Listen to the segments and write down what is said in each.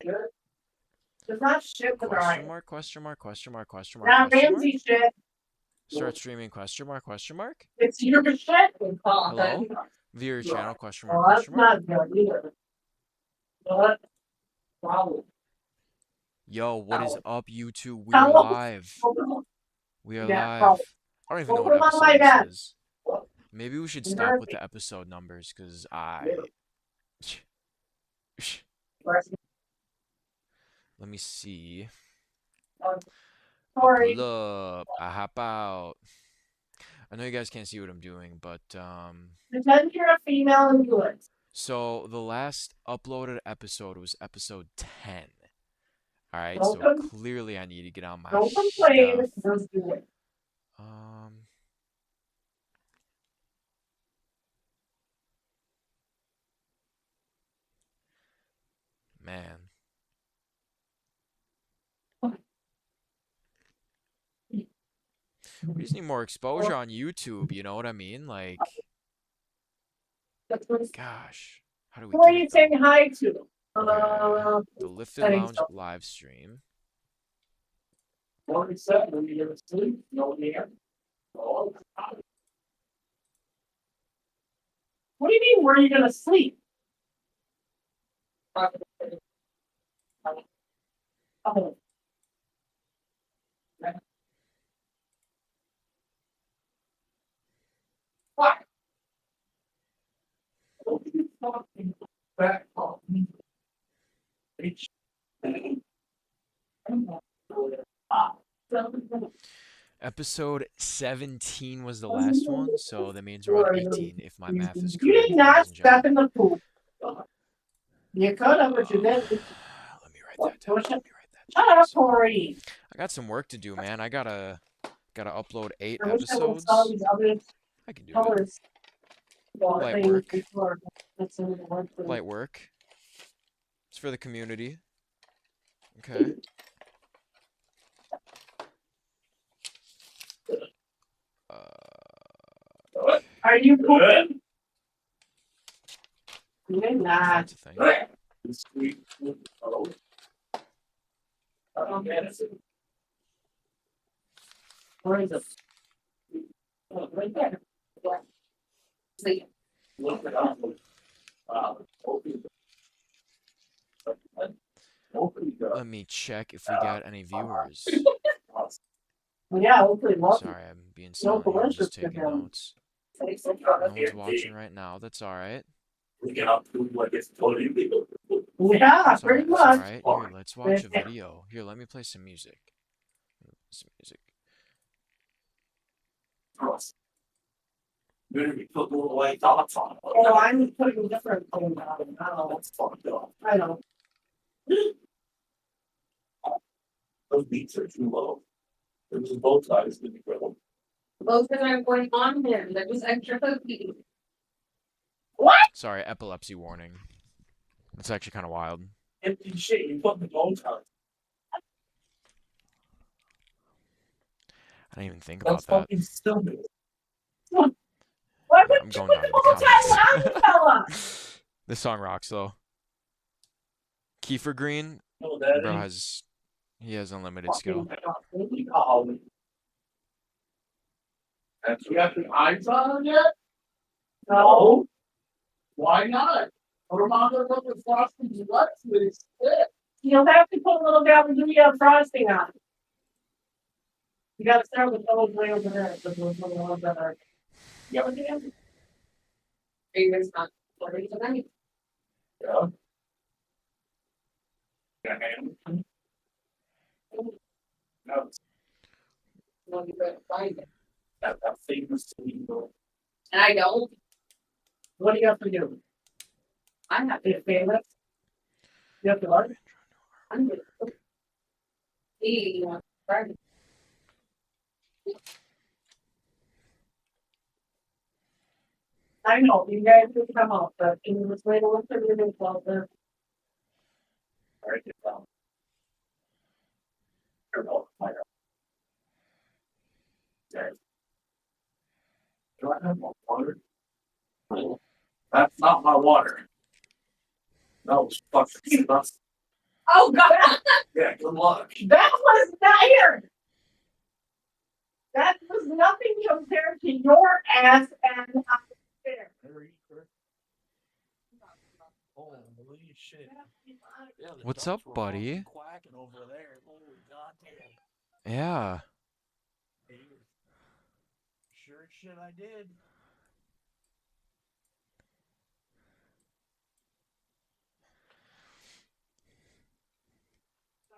It's not shit to Question Brian. mark, question mark, question mark, question mark, Not question mark. Ramsey shit. Start streaming, question mark, question mark. It's your shit. Hello? View your channel, question mark, Well, that's question mark. not good either. What? Wow. Yo, what is up, YouTube? We are Hello? live. We are Yeah, live. probably. I don't even know Open what my episode bad. this is. Maybe we should stop with the episode numbers, because Let me see. Sorry. Pull up. I hop out. I know you guys can't see what I'm doing, but Pretend you're a female and do it. so the last uploaded episode was episode 10. Alright, Don't so clearly I need to get on my don't complain. stuff. Just do it. Man. We just need more exposure on YouTube, you know what I mean? Like, gosh, how do we Who are get you it, saying though? hi to? Okay. The Lifted Lounge live stream. 47 when you go to sleep. No air. What do you mean? Where are you gonna sleep? Oh. What? Episode 17 was the last one, so that means we're on 18 if my math is correct. You did ladies not and step in gentlemen. the pool. You could have, but you didn't. Let me write that down. Let me write that Shut down. up, Corey. I got some work to do, man. I gotta upload 8 I wish I would episodes. saw these other I can do it. colors. Light work. That's the word for it. Light work. It's for the community. Okay. Are you pooping? You're not. That's a thing. Where is it? Oh, right there. See. Let me check if we got any viewers. Well, yeah, hopefully most. Sorry, I'm being silent here. I'm just taking notes. No one's watching right now. That's alright. Yeah, That's pretty alright. much. That's alright. Here, let's watch a video. Here, let me play some music. Some music. Oh, I'm putting different things on. I know. Those beats are too low. It was both sides of the grill. Those that are going on him, that was extra cookie. Sorry, epilepsy warning. That's actually kind of wild. Empty shit, you put the bow ties. I didn't even think about That's that. fucking stupid. Why I'm would you going put down the to whole the time comments. on, fella? This song rocks though. Kiefer Green, No, that bro is he has unlimited skill. That's you got the eyes on it yet? No. Why not? Put them on there with the frosting wet with stick. You'll have to put a little Galleria frosting on it. You gotta start with those way over there. Those little ones that are. You ever do that? Fingers not flirting tonight. Yeah. Got ham? No, Well, you better find it. that famous thing. And I don't. What do you have to do? I have Your favorite? You have to learn? I'm good. Right. I know, you guys can come up, but can you just wait a little bit and close it? Alright, get down. Here, no, fire. Okay. Do I have more water? That's not my water. That was fucking nuts. Oh, God. Yeah, good luck. That was not here. That was nothing compared to your ass and I'm there. Holy shit. Yeah, the What's ducks up, were buddy? fucking quacking over there. Holy goddamn. Yeah. Sure as shit I did.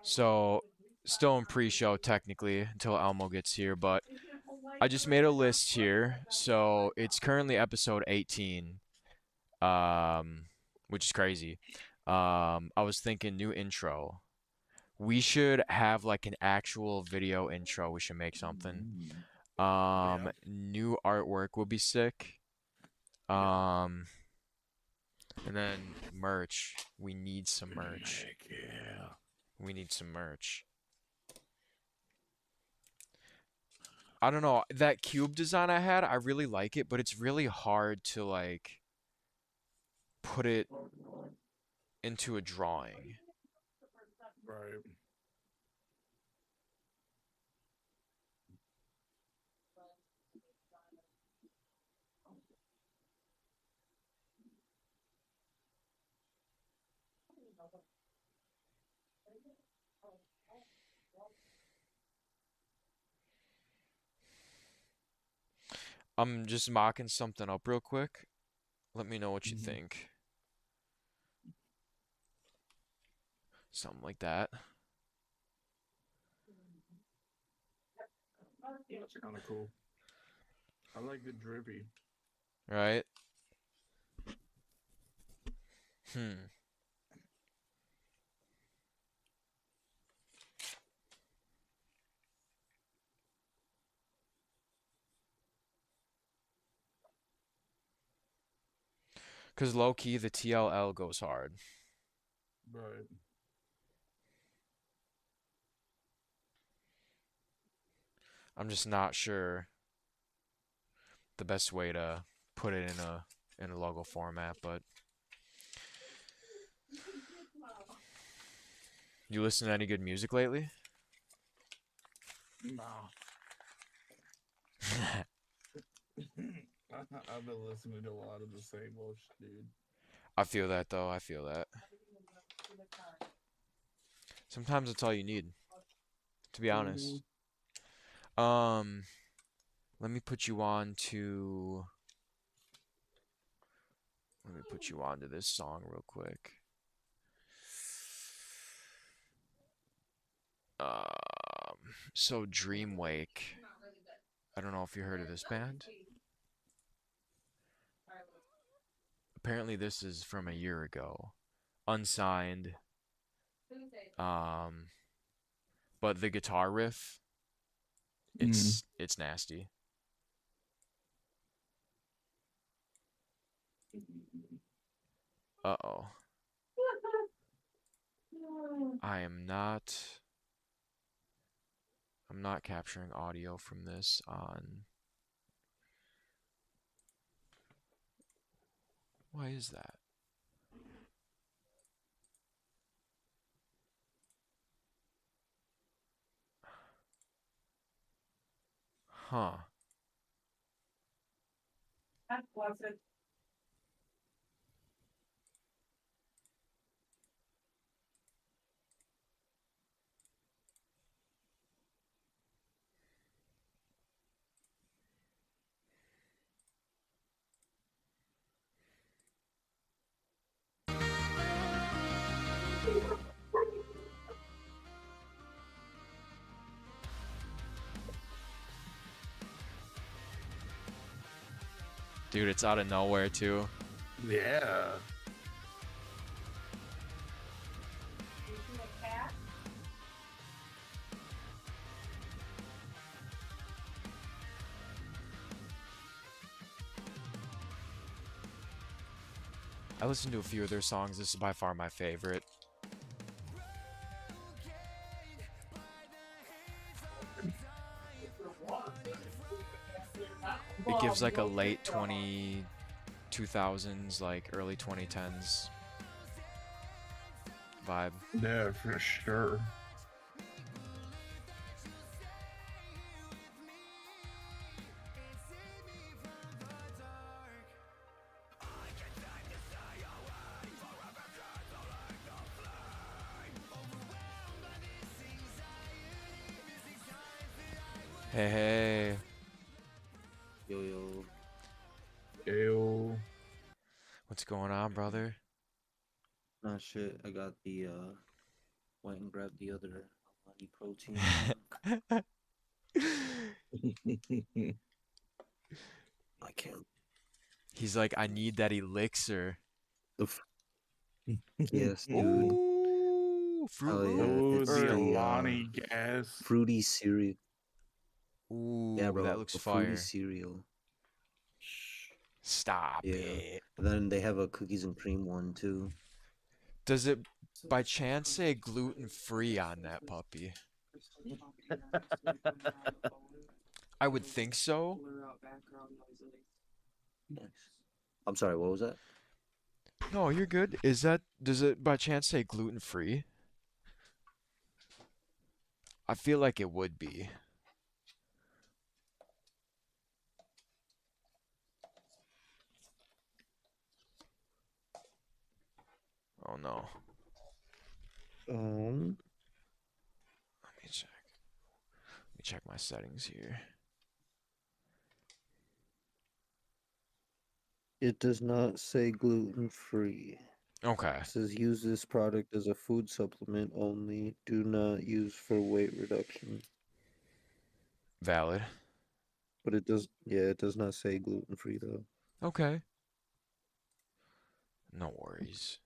So, still in pre-show technically until Elmo gets here, but I just made a list here. So, it's currently episode 18, which is crazy. I was thinking new intro. We should have like an actual video intro. We should make something. Yeah. New artwork would be sick. And then merch. We need some merch. Heck yeah. We need some merch. I don't know. That cube design I had, I really like it, but it's really hard to like put it into a drawing. Right. I'm just mocking something up real quick. Let me know what you think. Something like that. That's kind of cool. I like the drippy. Right? Hmm. Because low key, the TLL goes hard. Right. I'm just not sure the best way to put it in a logo format, but you listen to any good music lately? No. I've been listening to a lot of the same old shit, dude. I feel that though. I feel that. Sometimes that's all you need, to be honest. Let me put you on to. Let me put you on to this song real quick. So Dreamwake. I don't know if you heard of this band. Apparently this is from a year ago. Unsigned. But the guitar riff, it's nasty. Uh-oh. I'm not capturing audio from this on. Why is that? Huh. That wasn't. Dude, it's out of nowhere too. Yeah. I listened to a few of their songs. This is by far my favorite. It gives like a late 2000s, like early 2010s vibe. Yeah, for sure. Hey, hey. Yo, yo. Ew. What's going on, brother? Nah, shit. I got the, went and grabbed the other Alani protein. I can't. He's like, I need that elixir. The f- yes, dude. Ooh, Fruit Hell Loop? yeah. Oh, It's the Or- the, Alani gas. fruity cereal. Ooh, Yeah, bro. that looks a fruity fire. cereal. Stop Yeah. it. And then they have a cookies and cream one, too. Does it by chance say gluten-free on that puppy? I would think so. Nice. I'm sorry, what was that? No, you're good. Does it by chance say gluten-free? I feel like it would be. Oh no. Let me check. Let me check my settings here. It does not say gluten-free. Okay. It says use this product as a food supplement only. Do not use for weight reduction. Valid. But it does, yeah, it does not say gluten-free though. Okay. No worries.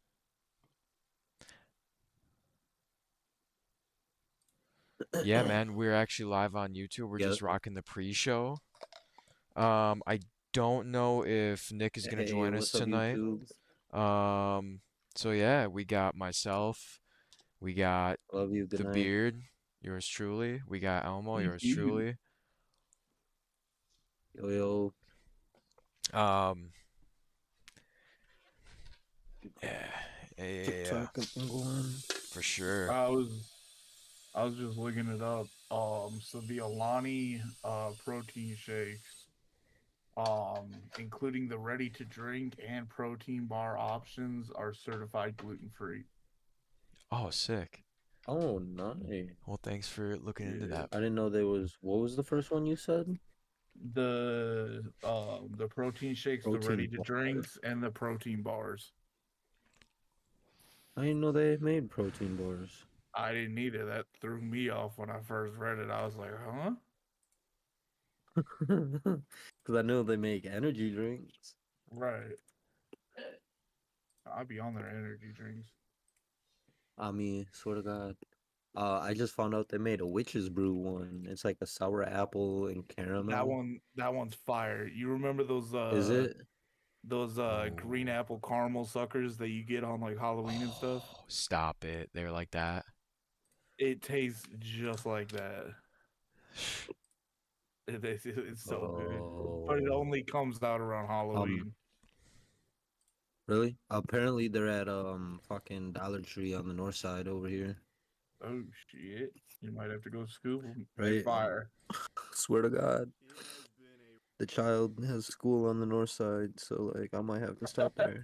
Yeah, man, we're actually live on YouTube. We're Yeah. just rocking the pre-show. I don't know if Nick is gonna Hey, join us what's up, tonight. YouTube? So yeah, we got myself, we got Love you. Good the night. beard, yours truly. We got Elmo, Thank yours you. truly. Yo, yo. Um, yeah, yeah, TikTok up and going. for sure. I was just looking it up. So the Alani protein shakes, including the ready to drink and protein bar options, are certified gluten free. Oh, sick. Oh, nice. Well, thanks for looking into Yeah. that. I didn't know there was. What was the first one you said? The protein shakes, the Protein ready to bar. drinks, and the protein bars. I didn't know they made protein bars. I didn't need it. That threw me off when I first read it. I was like, huh? Because I know they make energy drinks. Right. I'd be on their energy drinks. I mean, swear to God. I just found out they made a witch's brew one. It's like a sour apple and caramel. That one's fire. You remember those Is it? green Oh. apple caramel suckers that you get on like Halloween and stuff? Oh, stop it. They're like that. It tastes just like that. It's so good. But it Oh. only comes out around Halloween. Really? Apparently they're at fucking Dollar Tree on the north side over here. Oh shit. You might have to go scoop them. Right. Fire. Swear to God. The child has school on the north side, so like I might have to stop there.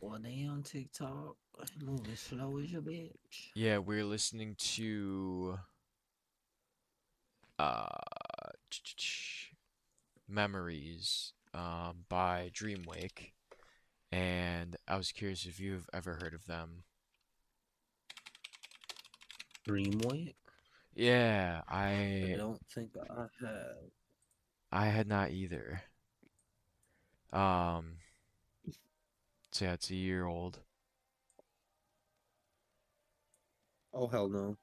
Well, they on TikTok. Moving slow as a bitch. Yeah, we're listening to uh Memories by Dreamwake, and I was curious if you've ever heard of them. Dreamwake? Yeah, I don't think I have. I had not either. Um, so yeah, it's a year old. Oh hell no.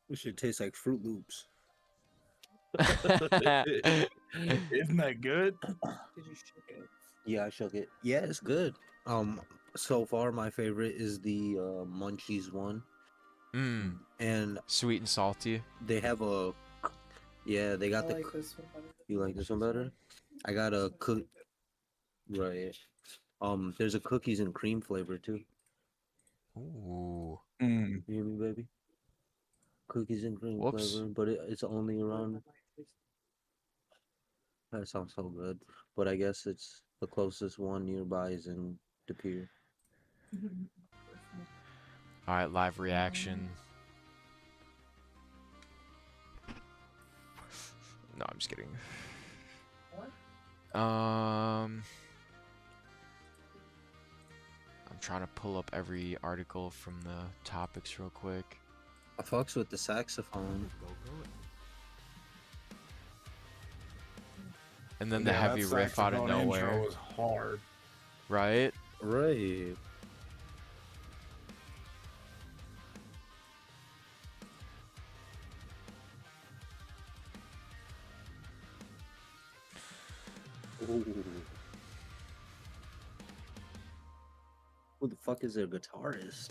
This shit tastes like Fruit Loops. Isn't that good? Did you shook it? Yeah, I shook it. Yeah, it's good. So far my favorite is the Munchies one. Mmm. and Sweet and salty. they have a yeah. They I got the. like this one better. You like this one better? I got a cook. Right. There's a cookies and cream flavor too. Ooh. Mm. You hear me, baby? Cookies and cream Whoops. flavor, but it's only around. That sounds so good. But I guess it's the closest one nearby is in De Pere. All right, live reaction. No, I'm just kidding. I'm trying to pull up every article from the topics real quick. I fucks with the saxophone. And then the Yeah, heavy that riff out of saxophone nowhere, intro was hard. right? Right. Ooh. Who the fuck is their guitarist?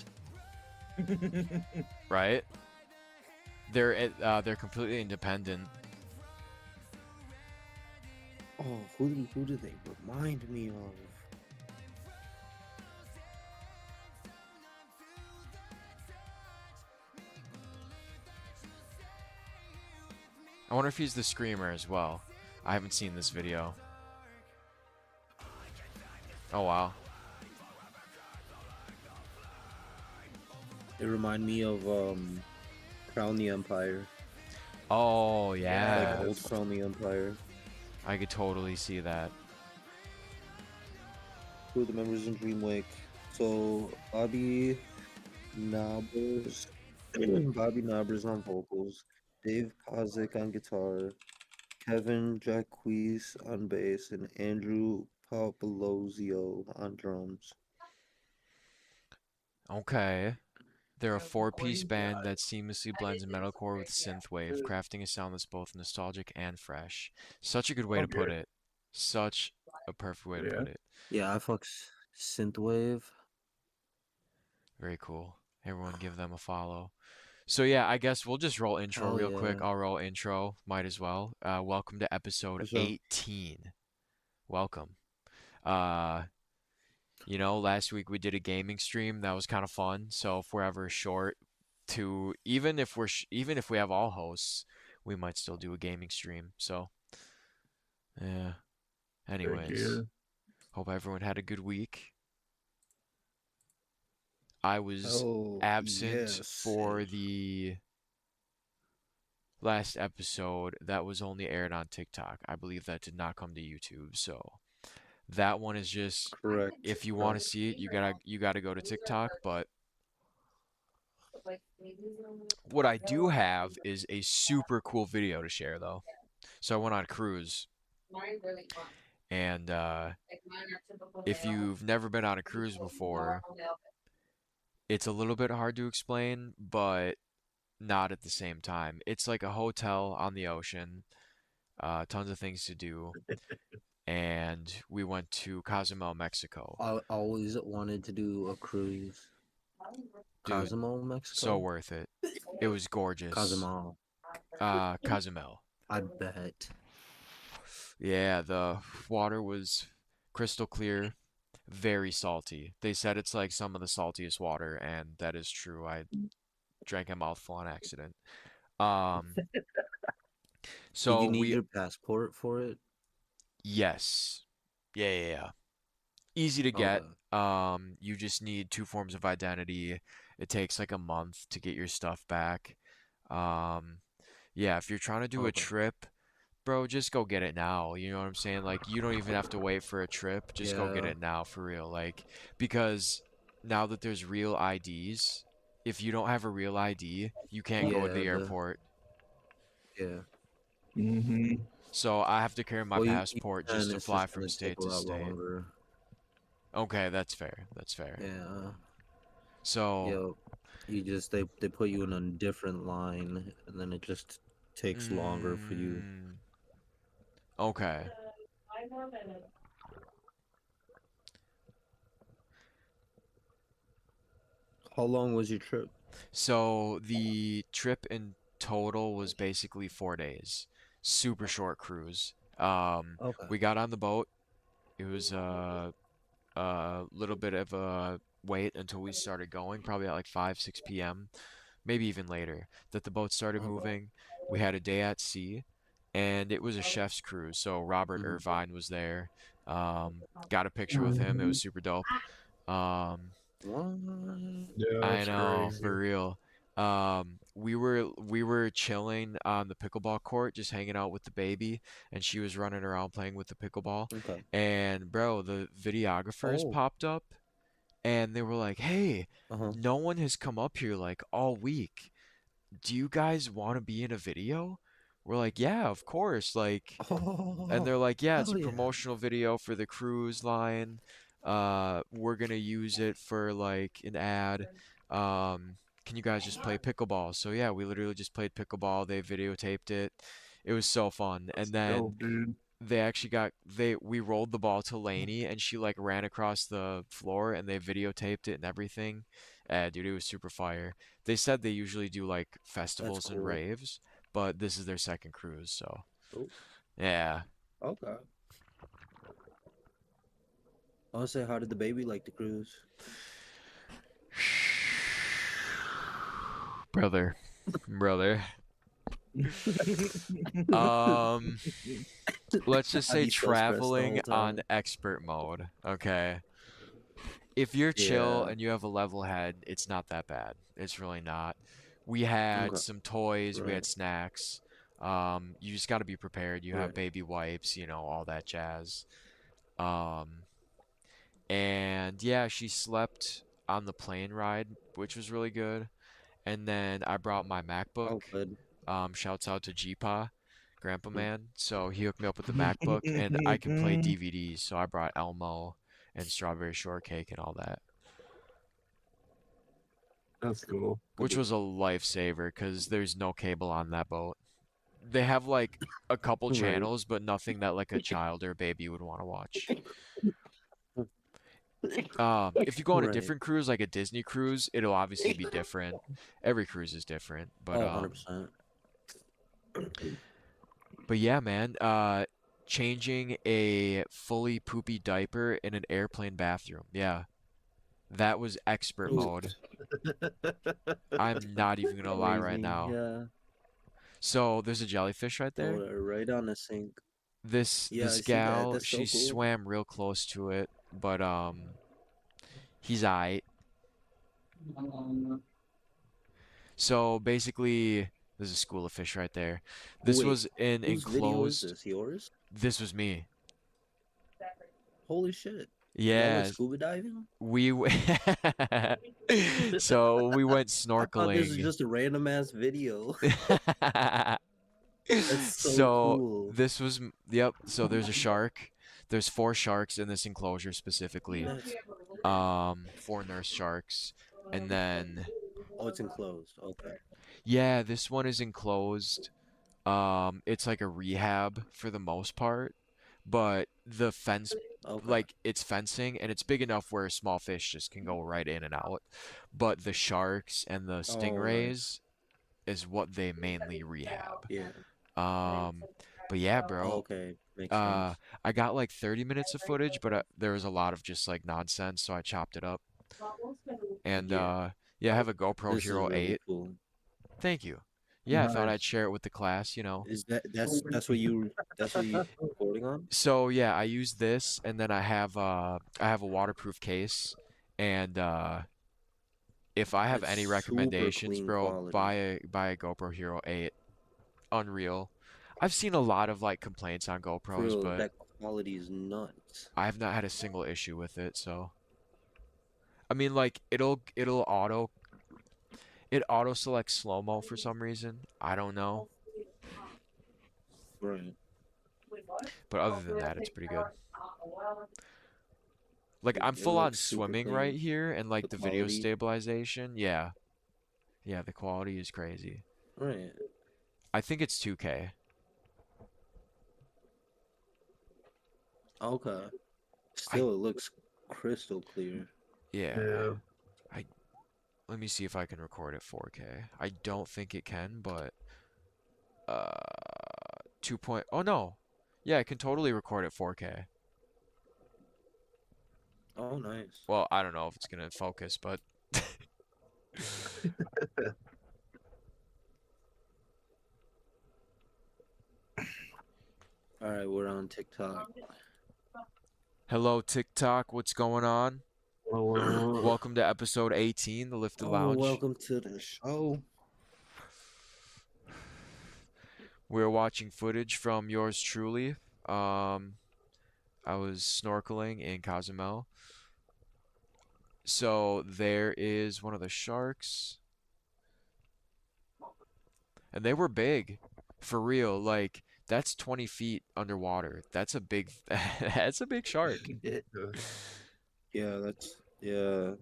Right? They're completely independent. Oh, who do they remind me of? I wonder if he's the screamer as well. I haven't seen this video. Oh wow. They remind me of Crown the Empire. Oh yeah. Like old Crown the Empire. I could totally see that. Who are the members in Dreamwake? So Bobby Knobbers, Bobby Knobbers on vocals, Dave Kozik on guitar, Kevin Jacquez on bass, and Andrew Papalozio on drums. Okay. They're a four-piece band that seamlessly blends metalcore with synthwave, crafting a sound that's both nostalgic and fresh. Such a good way to put Okay. it. Such a perfect way to Yeah. put it. Yeah, I fucks synthwave. Very cool. Everyone give them a follow. So yeah, I guess we'll just roll intro Hell real quick. yeah. I'll roll intro. Might as well. Welcome to episode For sure. 18. Welcome. You know, last week we did a gaming stream. That was kind of fun. So if we're ever short to even if we have all hosts, we might still do a gaming stream. So yeah. Anyways, hope everyone had a good week. I was Oh, absent yes. for the last episode that was only aired on TikTok. I believe that did not come to YouTube. So that one is just Correct. if you want to see it, you gotta go to TikTok. But what I do have is a super cool video to share though. So I went on a cruise, and if you've never been on a cruise before, it's a little bit hard to explain, but not at the same time. It's like a hotel on the ocean, tons of things to do, and we went to Cozumel, Mexico. I always wanted to do a cruise. Dude, Cozumel, Mexico. so worth it. It was gorgeous. Cozumel. Cozumel. I bet. Yeah, the water was crystal clear, very salty. They said it's like some of the saltiest water, and that is true. I drank a mouthful on accident. So Did you need your passport for it? yes. Yeah. Easy to get. Okay. You just need 2 forms of identity. It takes like a month to get your stuff back. Yeah, if you're trying to do a Okay. trip, bro, just go get it now. You know what I'm saying? Like, you don't even have to wait for a trip. Just go get Yeah. it now for real. Like, because now that there's real IDs, if you don't have a real ID, you can't go to the Yeah, airport. Yeah. Mm-hmm. So I have to carry my Well, you passport just can, to it's fly just from gonna state take a to lot state. longer. Okay, that's fair. That's fair. Yeah. So, Yeah. You just they put you in a different line, and then it just takes longer for you. Okay. 5 more minutes. How long was your trip? So the trip in total was basically 4 days. Super short cruise. Okay. We got on the boat. It was a little bit of a wait until we started going, probably at like 5, 6 p.m., maybe even later, that the boat started Okay. moving. We had a day at sea, and it was a chef's cruise. So Robert Mhm. Irvine was there. Got a picture with him. It was super dope. Um, What? Yeah, I that's know, crazy. for real. We were chilling on the pickleball court, just hanging out with the baby, and she was running around playing with the pickleball. Okay. And bro, the videographers Oh. popped up, and they were like, "Hey, Uh-huh. no one has come up here like all week. Do you guys want to be in a video?" We're like, "Yeah, of course." Like, and Oh, they're like, "Yeah, it's a hell yeah. promotional video for the cruise line. We're gonna use it for like an ad. Can you guys just play pickleball?" So yeah, we literally just played pickleball. They videotaped it. It was so fun. That's And then dope, dude. they actually we rolled the ball to Lainey, and she like ran across the floor, and they videotaped it and everything. Dude, it was super fire. They said they usually do like That's festivals and cool. raves, but this is their second cruise, so Oh, yeah. okay. I want to say, how did the baby like the cruise? Brother, brother. Um, let's just I'd say be so stressed the traveling whole on time. expert mode, okay? If you're chill Yeah. and you have a level head, it's not that bad. It's really not. We had Okay. some toys, we Right. had snacks. You just got to be prepared. You have Right. baby wipes, all that jazz. Um, and yeah, she slept on the plane ride, which was really good. And then I brought my MacBook. Oh, good. Shouts out to G-Pa, Grandpa Mm. Man. So he hooked me up with the MacBook, and I can play DVDs. So I brought Elmo and Strawberry Shortcake and all that, That's cool. which was a lifesaver because there's no cable on that boat. They have like a couple Right. channels, but nothing that like a child or a baby would want to watch. If you go on a Right. different cruise, like a Disney cruise, it'll obviously be different. Every cruise is different, but Oh, 100%. yeah, man. Changing a fully poopy diaper in an airplane bathroom. Yeah, that was expert Ooh, mode. I'm not even gonna lie right crazy. now. Yeah. So there's a jellyfish right Oh, there. right on the sink. This Yeah, I this see that. gal, That's she so cool. swam real close to it, but he's aight. So basically, there's a school of fish right there. This Wait, was an whose video is enclosed. this? Yours? This was me. Holy shit. Y'all went Yeah, scuba diving? we so we went I thought this was snorkeling. just a random ass video. That's so So cool. this was yep. So there's a shark. There's 4 sharks in this enclosure specifically. That's, 4 nurse sharks, and then oh, it's enclosed. Okay. yeah, this one is enclosed. It's like a rehab for the most part, but the fence, Okay. like it's fencing and it's big enough where small fish just can go right in and out. But the sharks and the Oh, right. stingrays is what they mainly rehab. Yeah. But yeah, bro. Okay. Makes Uh, sense. I got like 30 minutes of footage, but there was a lot of just like nonsense, so I chopped it up. And Yeah. yeah, I have a GoPro This is Hero really 8. cool. Thank you. Yeah, I thought I'd Nice. share it with the class. Is that's what you recording on? So yeah, I use this, and then I have a waterproof case, and if I have That's any super recommendations, clean bro, quality. buy a GoPro Hero 8. Unreal. I've seen a lot of like complaints on For GoPros, real, but that quality is nuts. I have not had a single issue with it, so I mean like it auto selects slow-mo for some reason. I don't know. Right. But other than that, it's pretty good. Like I'm It full on looks super swimming right clean. here, and The like the video quality. stabilization, yeah. Yeah, the quality is crazy. Right. I think it's 2K. Okay. Still, it looks crystal clear. Yeah. Yeah. Let Let me see if I can record at 4K. I don't think it can, but 2 point. Oh no. Yeah, I can totally record at 4K. Oh, nice. Well, I don't know if it's gonna focus, but All right, we're on TikTok. hello TikTok, what's going on? Welcome to episode 18, the Lifted Oh, Lounge. welcome to the show. We're watching footage from yours truly. I was snorkeling in Cozumel. So there is one of the sharks. And they were big. For real, like that's 20 feet underwater. That's a big that's a big shark. Yeah, yeah.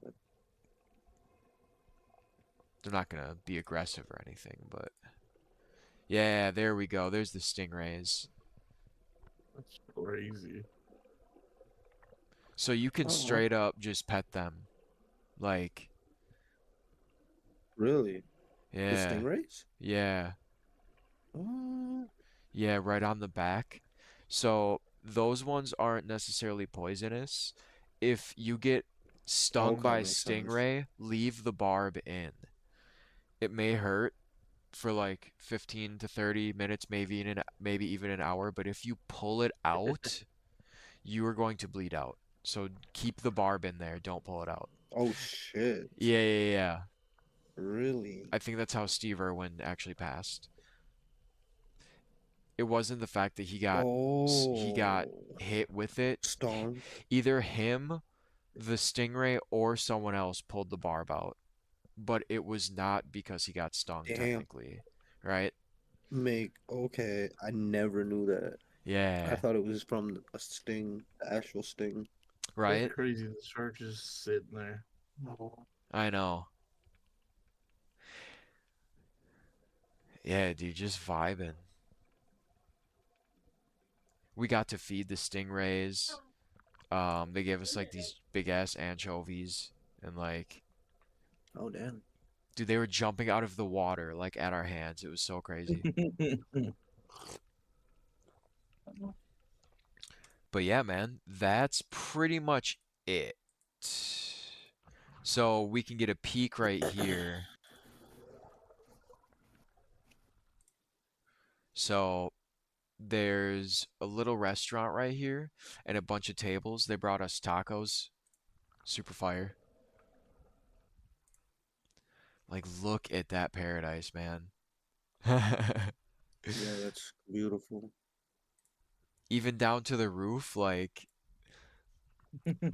They're not gonna be aggressive or anything, but yeah, there we go. There's the stingrays. That's crazy. So you can Oh. straight up just pet them. Like, Really? The yeah. stingrays? Yeah. Oh, Yeah, right on the back. So those ones aren't necessarily poisonous. If you get stung okay, by a makes sense. stingray, leave the barb in. It may hurt for like 15 to 30 minutes, maybe even an hour, but if you pull it out, you are going to bleed out. So keep the barb in there, don't pull it out. Oh shit. Yeah. Really? I think that's how Steve Irwin actually passed. It wasn't the fact that he got Oh, hit with it. stung. Either him, the stingray, or someone else pulled the barb out. But it was not because he got stung, Damn. technically. Right? Okay. I never knew that. I Yeah. thought it was from a sting, the actual sting. Right? That's crazy. The shark just sitting there. I know. Yeah, dude, just vibing. We got to feed the stingrays. They gave us like these big ass anchovies and like, Oh damn. dude, they were jumping out of the water like at our hands. It was so crazy. But yeah, man, that's pretty much it. So we can get a peek right here. So there's a little restaurant right here and a bunch of tables. They brought us tacos. Super fire. Like, look at that paradise, man. Yeah, that's beautiful. Even down to the roof, like, The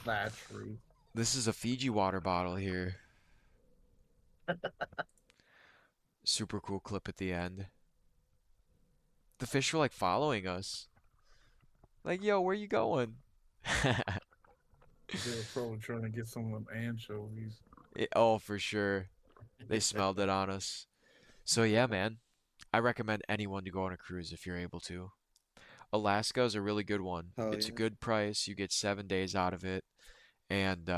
thatch roof. this is a Fiji water bottle here. Super cool clip at the end. The fish were like following us. Like, yo, where you going? They're probably trying to get some of them anchovies. Oh, for sure. They smelled it on us. So yeah, man. I recommend anyone to go on a cruise if you're able to. Alaska is a really good one. Hell It's a yeah. good price. You get 7 days out of it, and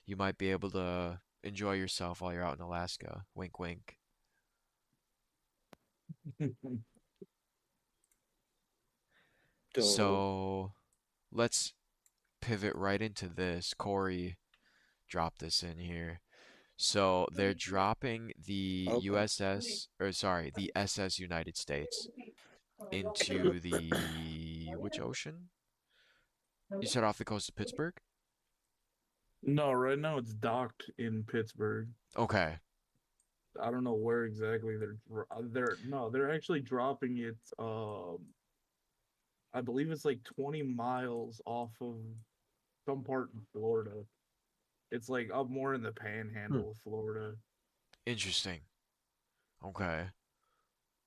you might be able to enjoy yourself while you're out in Alaska. Wink, wink. Dope. So let's pivot right into this. Corey dropped this in here. So they're dropping the Okay. the SS United States into the which ocean? You said off the coast of Pittsburgh? No, right now it's docked in Pittsburgh. Okay. I don't know where exactly they're actually dropping it. I believe it's like 20 miles off of some part in Florida. It's like up more in the panhandle of Florida. Interesting. Okay.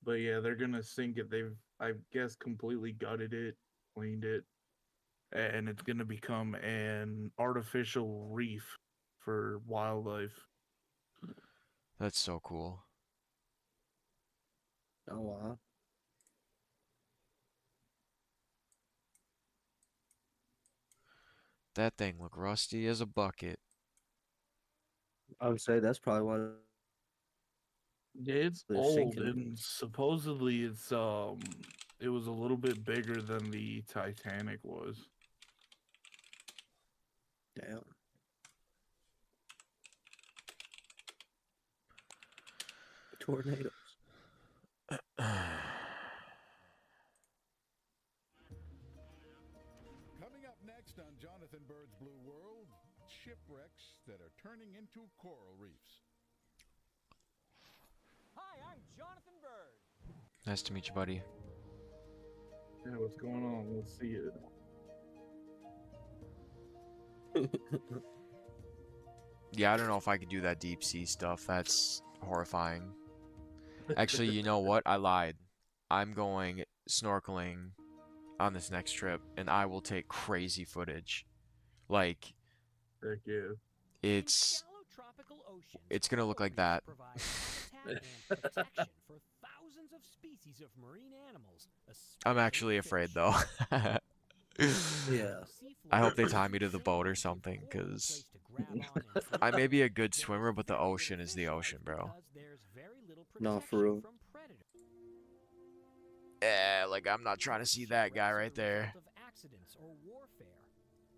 But yeah, they're gonna sink it. They've, I guess, completely gutted it, cleaned it, and it's gonna become an artificial reef for wildlife. That's so cool. Oh wow. That thing looked rusty as a bucket. I would say that's probably why Yeah, it's they're old, sinking. and supposedly it was a little bit bigger than the Titanic was. Damn. Tornadoes. Coming up next on Jonathan Bird's Blue World, shipwrecks that are turning into coral reefs. Hi, I'm Jonathan Bird. Nice to meet you, buddy. Yeah, what's going on? Let's see it. Yeah, I don't know if I could do that deep sea stuff. That's horrifying. Actually, you know what? I lied. I'm going snorkeling on this next trip, and I will take crazy footage. Like, Heck yeah. it's gonna look like that. I'm actually afraid, though. Yeah. I hope they tie me to the boat or something, because I may be a good swimmer, but the ocean is the ocean, bro. No, for real. Yeah, like, I'm not trying to see that guy right there.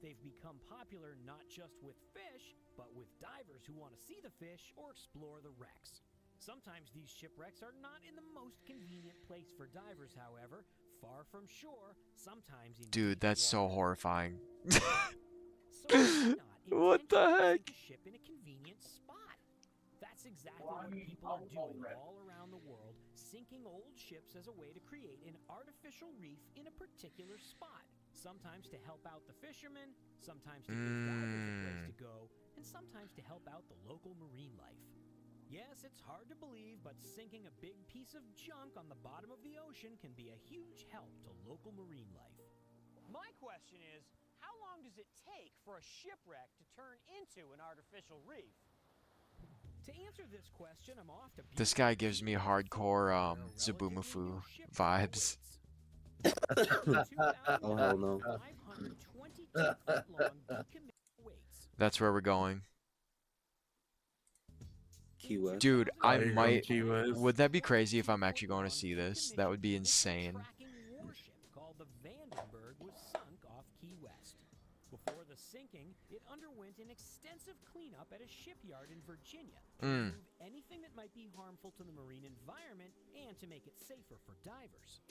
They've become popular not just with fish, but with divers who want to see the fish or explore the wrecks. Sometimes these shipwrecks are not in the most convenient place for divers, however. Far from shore, sometimes in Dude, that's so horrifying. So What the heck? the ship in a convenient spot. That's exactly what people are doing all around the world, sinking old ships as a way to create an artificial reef in a particular spot. Sometimes to help out the fishermen, sometimes to give divers a place to go, and sometimes to help out the local marine life. Yes, it's hard to believe, but sinking a big piece of junk on the bottom of the ocean can be a huge help to local marine life. My question is, how long does it take for a shipwreck to turn into an artificial reef? To answer this question, I'm off to This guy gives me hardcore, Zabumafu vibes. Oh, hell no. That's where we're going. Key West. Dude, Oh, I you're going might... Key West? Would that be crazy if I'm actually going to see this? That would be insane. Warship called the Vandenberg was sunk off Key West. Before the sinking, it underwent an extensive cleanup at a shipyard in Virginia to remove anything that might be harmful to the marine environment and to make it safer for divers.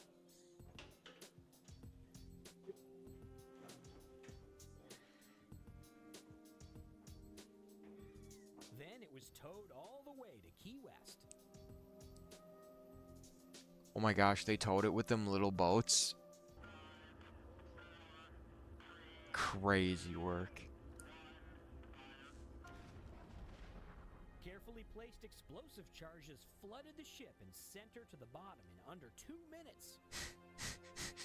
Then it was towed all the way to Key West. Oh my gosh, they towed it with them little boats. Crazy work. Carefully placed explosive charges flooded the ship and sent her to the bottom in under 2 minutes.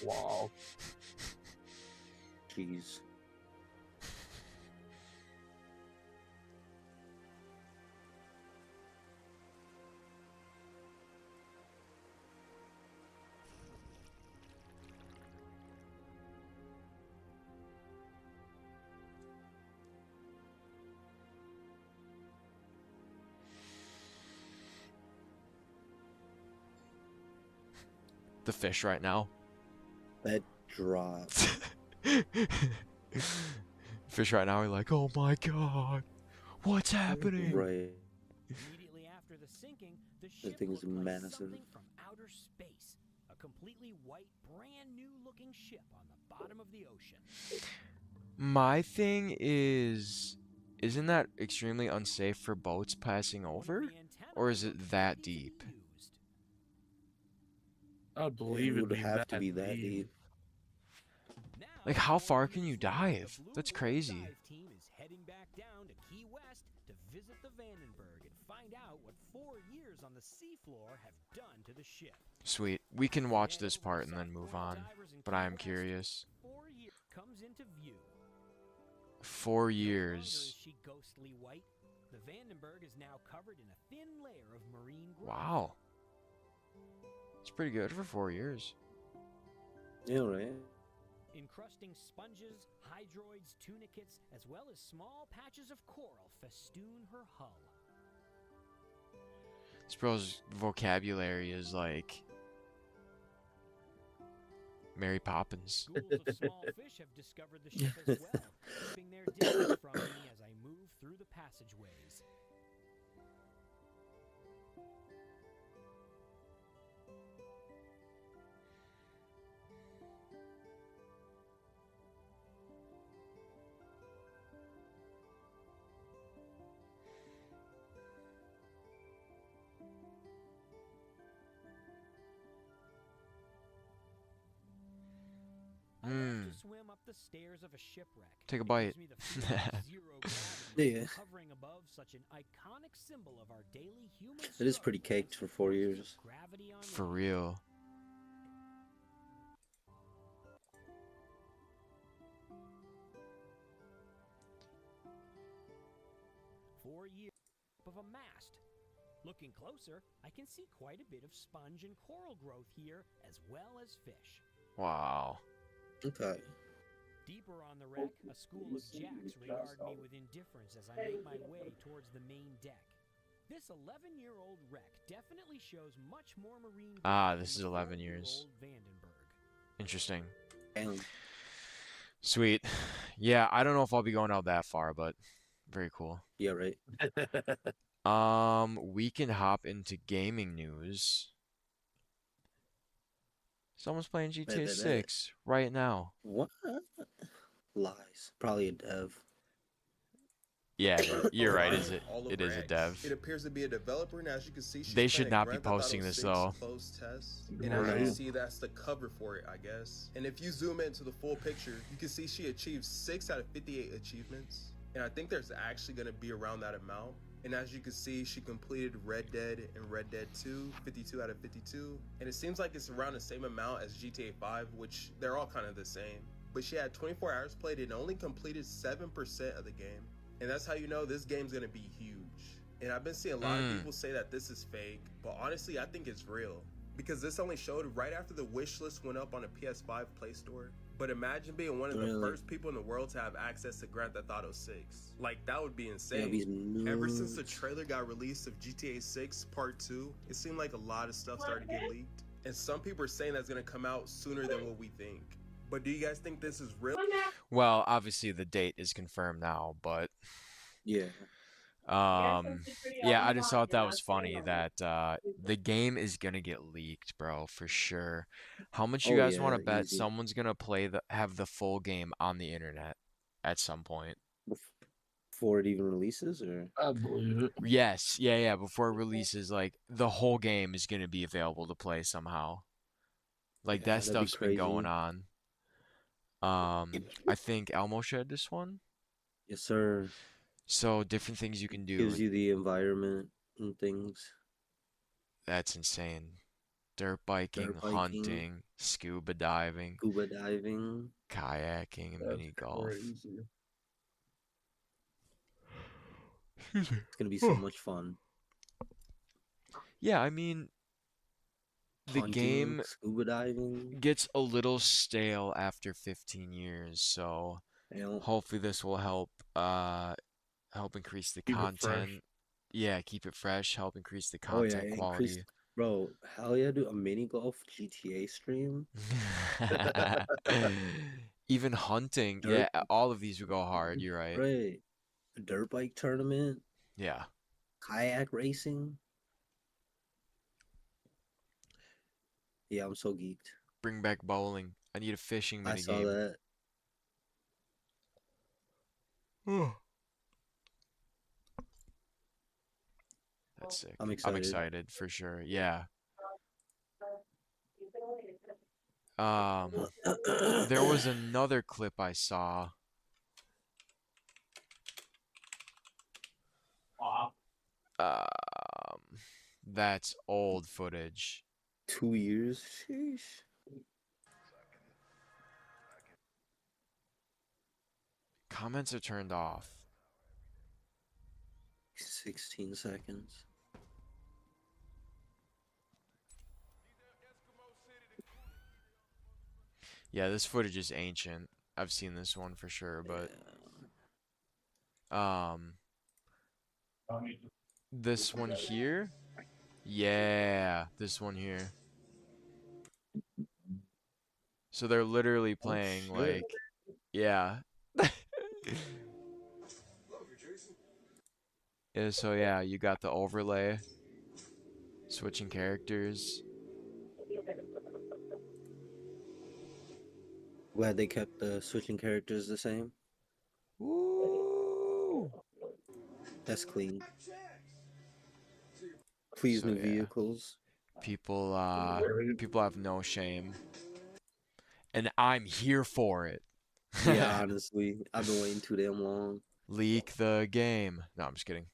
Wow. Jeez. The fish right now. That drop. Fish right now are like, oh my god, what's happening? Right. Immediately after the sinking, the That ship thing is looked like massive. something from outer space. A completely white, brand new looking ship on the bottom of the ocean. My thing is, isn't that extremely unsafe for boats passing over? Or is it that deep? I believe It it'd would have to be that deep. Like, how far can you dive? That's crazy. Dive team is heading back down to Key West to visit the Vandenberg and find out what 4 years on the seafloor have done to the ship. Sweet. We can watch this part and then move on. But I am curious. 4 years comes into view. 4 No longer years. is she ghostly white. The Vandenberg is now covered in a thin layer of marine growth. Wow. It's pretty good for 4 years. Yeah, right. Encrusting sponges, hydroids, tunicates, as well as small patches of coral festoon her hull. This bro's vocabulary is like Mary Poppins. Schools of small fish have discovered the ship as well, keeping their distance from me as I move through the passageways. I love to swim up the stairs of a shipwreck. Take a It bite. gives me the feeling of zero gravity, Yeah. hovering above such an iconic symbol of our daily human It is pretty struggle caked for 4 years. gravity on For land. real. 4 years of a mast. Looking closer, I can see quite a bit of sponge and coral growth here, as well as fish. Wow. Okay. Deeper on the wreck, a school of jacks regard me with indifference as I make my way towards the main deck. This 11-year-old wreck definitely shows much more marine Ah, growth this than is the 11 years. 4-year-old Vandenberg. Interesting. Damn. Sweet. Yeah, I don't know if I'll be going out that far, but very cool. Yeah, right. We can hop into gaming news. Someone's playing GTA 6 right now. What? Lies. Probably a dev. Yeah, you're right. Flying Is it? all It over is a X. dev. It appears to be a developer, and as you can see, she's They should playing not be Grand Theft Auto posting this, 6 though. closed test. Yeah, And as you right. can see, that's the cover for it, I guess. And if you zoom into the full picture, you can see she achieved 6 out of 58 achievements. And I think there's actually going to be around that amount. And as you can see, she completed Red Dead and Red Dead 2, 52 out of 52. And it seems like it's around the same amount as GTA 5, which they're all kind of the same. But she had 24 hours played and only completed 7% of the game. And that's how you know this game's gonna be huge. And I've been seeing a lot of people say that this is fake, but honestly, I think it's real. Because this only showed right after the wish list went up on the PS5 Play Store. But imagine being one of the Really? first people in the world to have access to Grand Theft Auto 6. Like, that would be Yeah, insane. these Ever since the nudes. trailer got released of GTA 6 Part 2, it seemed like a lot of stuff started to get leaked. And some people are saying that's gonna come out sooner than what we think. But do you guys think this is real? Well, obviously the date is confirmed now, but Yeah. yeah, I just thought that was funny that the game is gonna get leaked, bro, for sure. How much you Oh, guys want yeah, to bet easy. someone's gonna have the full game on the internet at some point? Before it even releases, or I believe it. Yes, yeah, before it releases, like the whole game is gonna be available to play somehow. Like Yeah, that that'd be stuff's been going crazy. on. I think Elmo shared this one. yes, sir. So different things you can do. Gives you the environment and things. That's insane. Dirt biking, Dirt biking. hunting, scuba diving, Scuba diving. kayaking, and That's mini golf. crazy. Excuse me. It's gonna be so much fun. Yeah, I mean, the Hunting, game scuba diving. gets a little stale after 15 years, so You know, hopefully this will help increase the Keep it fresh. content. Yeah, keep it fresh, help increase the oh yeah, content increase. quality. Bro, hell yeah, do a mini golf GTA stream. Even hunting, Dirt- yeah, all of these would go hard, you're right. Right. A dirt bike tournament. Yeah. Kayak racing. Yeah, I'm so geeked. Bring back bowling. I need a fishing I mini saw game. that. That's sick. I'm I'm excited. excited for sure. Yeah. There was another clip I saw. That's old footage. 2 years. Sheesh. Comments are turned off. 16 seconds. Yeah, this footage is ancient. I've seen this one for sure, but Yeah. this one here Yeah, this one here. So they're literally playing shit. like, yeah. Yeah, so yeah, you got the overlay, switching characters. Glad they kept the switching characters the same. Woo! That's clean. Please, So new yeah, vehicles. people people have no shame, and I'm here for it. Yeah, honestly, I've been waiting too damn long. Leak the game. No, I'm just kidding.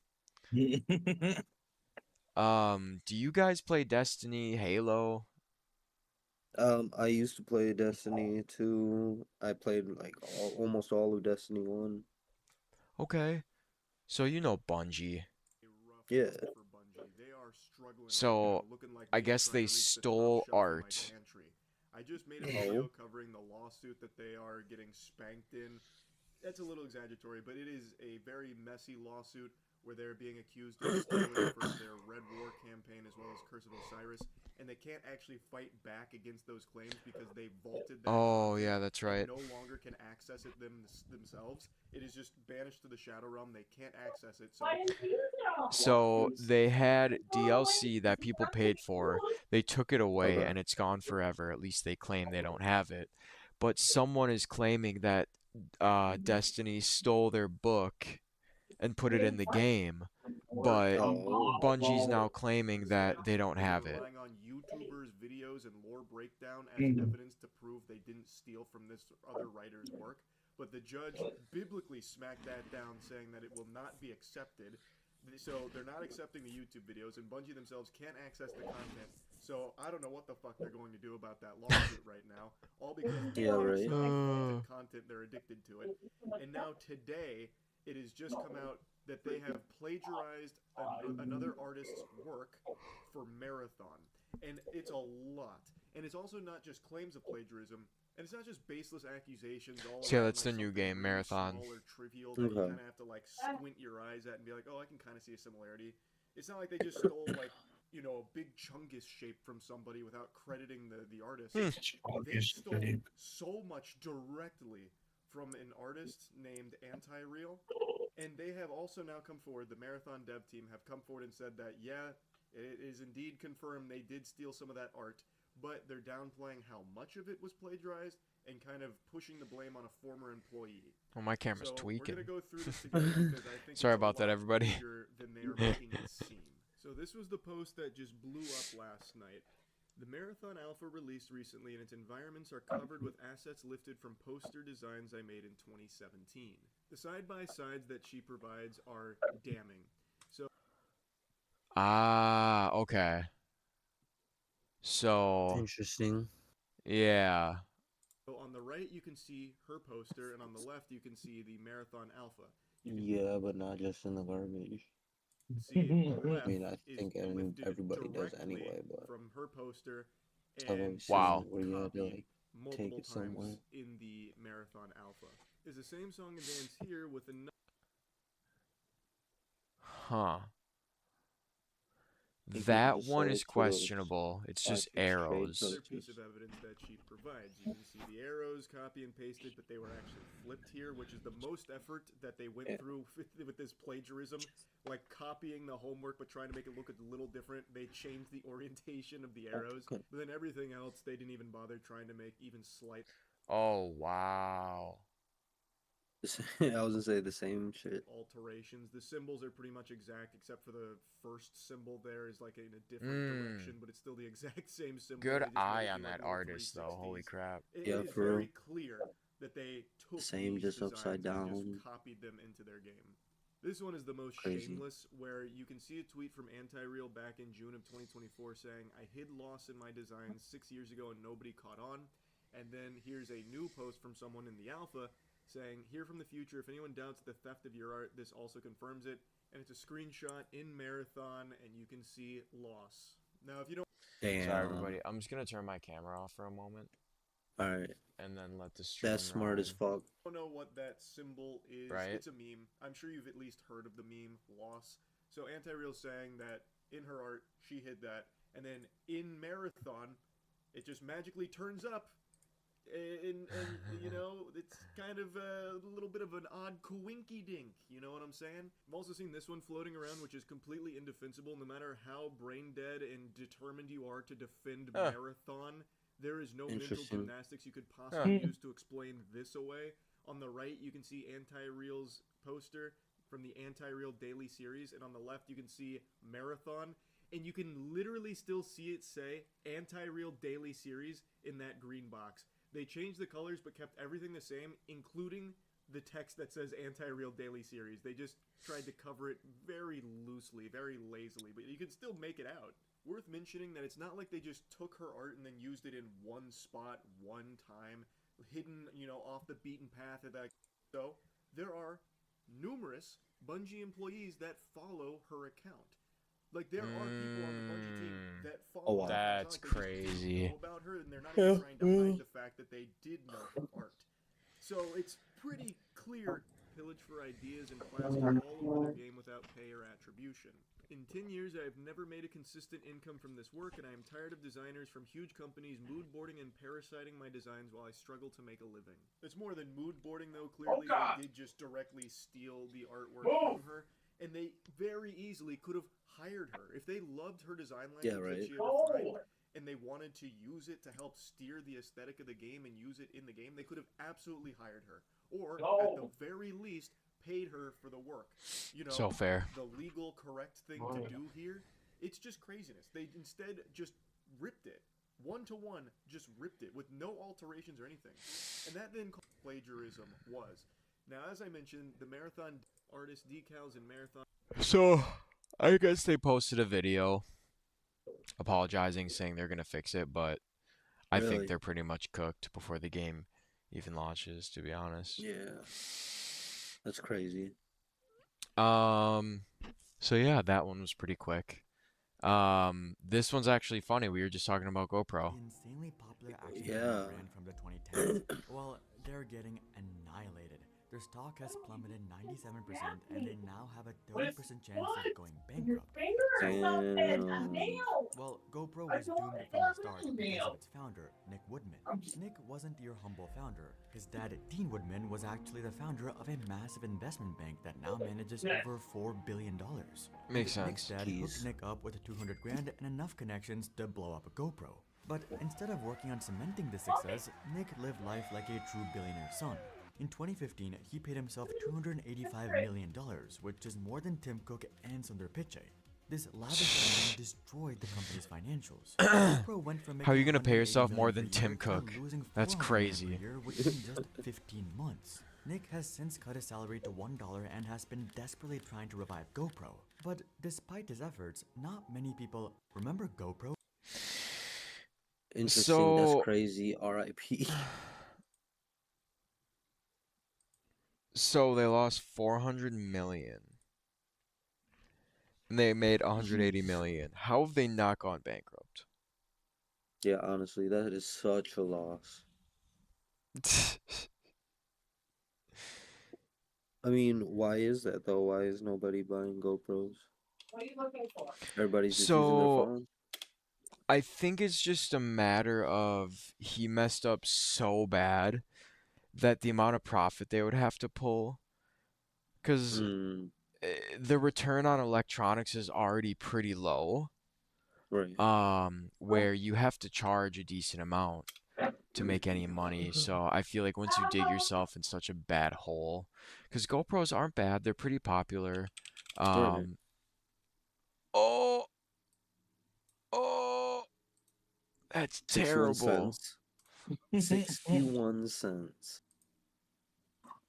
Do you guys play Destiny, Halo? I used to play Destiny 2. I played like almost all of Destiny 1. Okay. So you know Bungie. Yeah. So I guess they stole art. I just made a Oh. video covering the lawsuit that they are getting spanked in. That's a little exaggeratory, but it is a very messy lawsuit where they're being accused of stealing from their Red War campaign as well as Curse of Osiris, and they can't actually fight back against those claims because they vaulted that Oh, content yeah, that's right. and no longer can access it themselves. It is just banished to the Shadow Realm. They can't access it. So they had DLC that people paid for. They took it away Okay. and it's gone forever. At least they claim they don't have it. But someone is claiming that Destiny stole their book and put it in the game. But Oh. Bungie's now claiming that they don't have it. Relying on YouTubers' videos and lore breakdown as evidence to prove they didn't steal from this other writer's work. But the judge biblically smacked that down, saying that it will not be accepted. So they're not accepting the YouTube videos, and Bungie themselves can't access the content. So I don't know what the fuck they're going to do about that lawsuit right now. All because Yeah, right. content, they're addicted to it. And now today, it has just come out that they have plagiarized another artist's work for Marathon. And it's a lot. And it's also not just claims of plagiarism, and it's not just baseless accusations all So yeah, around, that's the like new something game, really Marathon. small or trivial that you Okay. kind of have to like squint your eyes at and be like, oh, I can kind of see a similarity. It's not like they just stole like, you know, a big chungus shape from somebody without crediting the artist. They stole so much directly from an artist named Anti-Real, and they have also now come forward, the Marathon dev team have come forward and said that, yeah, it is indeed confirmed they did steal some of that art, but they're downplaying how much of it was plagiarized and kind of pushing the blame on a former employee. Oh, my camera's So tweaking. we're gonna go through this together because I think Sorry it's a about that, lot everybody. bigger than they are making it seem. So this was the post that just blew up last night. The Marathon Alpha released recently, and its environments are covered with assets lifted from poster designs I made in 2017. The side-by-sides that she provides are damning. So Ah, okay. So, Interesting. yeah. on the right you can see her poster, and on the left you can see the Marathon Alpha. Yeah, but not just in the garbage. See, the left I mean, I is think lifted everybody does directly anyway, but from her poster, I've and always seen Wow. where you had to copied like multiple take it somewhere. times in the Marathon Alpha. Is the same song and dance here with another Huh. think That people one decided is to questionable. It's just package trade arrows. other piece of evidence that she provides. You can see the arrows copy and pasted, but they were actually flipped here, which is the most effort that they went through with this plagiarism, like copying the homework but trying to make it look a little different. They changed the orientation of the arrows, Okay. but then everything else they didn't even bother trying to make even slight Oh, wow. I was gonna say the same shit. alterations. The symbols are pretty much exact, except for the first symbol there is like in a different direction, but it's still the exact same symbol. Good They just made eye it on do, like, that little artist, though. Holy 360s. crap. It Yeah, is for very real. clear that they took Same, these just designs upside and down. just copied them into their game. This one is the most Crazy. shameless, where you can see a tweet from Anti-Real back in June of 2024 saying, I hid loss in my designs 6 years ago and nobody caught on. And then here's a new post from someone in the alpha saying, here from the future, if anyone doubts the theft of your art, this also confirms it. And it's a screenshot in Marathon, and you can see loss. Now, if you don't Damn. Sorry, everybody. I'm just gonna turn my camera off for a moment All right, and then let the stream that's smart as run. fuck. know what that symbol is, Right. it's a meme. I'm sure you've at least heard of the meme loss. So Anti-Real saying that in her art, she hid that. And then in Marathon, it just magically turns up. And you know, it's kind of a little bit of an odd coinky dink, you know what I'm saying? I've also seen this one floating around, which is completely indefensible. No matter how brain dead and determined you are to defend Marathon, there is no mental gymnastics you could possibly use to explain this away. On the right, you can see Anti-Real's poster from the Anti-Real Daily Series, and on the left, you can see Marathon. And you can literally still see it say Anti-Real Daily Series in that green box. They changed the colors but kept everything the same, including the text that says Anti-Real Daily Series. They just tried to cover it very loosely, very lazily, but you can still make it out. Worth mentioning that it's not like they just took her art and then used it in one spot, one time, hidden, you know, off the beaten path of that. So, there are numerous Bungie employees that follow her account. Like, there are people on the Bungie team that follow her. That's It's not like they just crazy. know about her, and they're not even trying to hide the fact that they did know her art. So it's pretty clear pillage for ideas and plastered all over the game without pay or attribution. In 10 years, I have never made a consistent income from this work, and I am tired of designers from huge companies mood boarding and parasiting my designs while I struggle to make a living. It's more than mood boarding, though. Clearly, they did just directly steal the artwork from her. And they very easily could have hired her. If they loved her design language that she had refined, and they wanted to use it to help steer the aesthetic of the game and use it in the game, they could have absolutely hired her. Or, at the very least, paid her for the work. You know, So fair. the legal correct thing to do here, it's just craziness. They instead just ripped it. One-to-one, just ripped it with no alterations or anything. And that then plagiarism was. Now, as I mentioned, the Marathon artist decals in Marathon... So, I guess they posted a video apologizing, saying they're going to fix it, but I think they're pretty much cooked before the game even launches, to be honest. Yeah. That's crazy. So yeah, that one was pretty quick. This one's actually funny. We were just talking about GoPro. Insanely popular action Yeah. brand from the 2010s. Well, they're getting annihilated. Their stock has plummeted 97%, and they now have a 30% chance of going bankrupt. Well, GoPro was doomed from the start because of its founder, Nick Woodman. Nick wasn't your humble founder. His dad, Dean Woodman, was actually the founder of a massive investment bank that now manages over $4 billion. Makes Nick's sense. dad hooked Nick up with 200 grand and enough connections to blow up a GoPro. But instead of working on cementing this success, Nick lived life like a true billionaire son. In 2015, he paid himself $285 million, which is more than Tim Cook and Sundar Pichai. This lavish spending destroyed the company's financials. GoPro went from How are you making gonna pay yourself $180 more million than per year Tim to Cook? losing That's $400 crazy. per year within just 15 months. Nick has since cut his salary to $1 and has been desperately trying to revive GoPro. But despite his efforts, not many people remember GoPro. Interesting. So- That's crazy. R.I.P. So they lost 400 million. And they made 180 million. How have they not gone bankrupt? Yeah, honestly, that is such a loss. I mean, why is that though? Why is nobody buying GoPros? What are you looking for? Everybody's just using their So- phone. I think it's just a matter of he messed up so bad that the amount of profit they would have to pull, because Mm, the return on electronics is already pretty low. right. Where you have to charge a decent amount to make any money. So I feel like once you dig yourself in such a bad hole, because GoPros aren't bad, they're pretty popular. Right. Oh, that's 61 terrible. cents. 61 cents.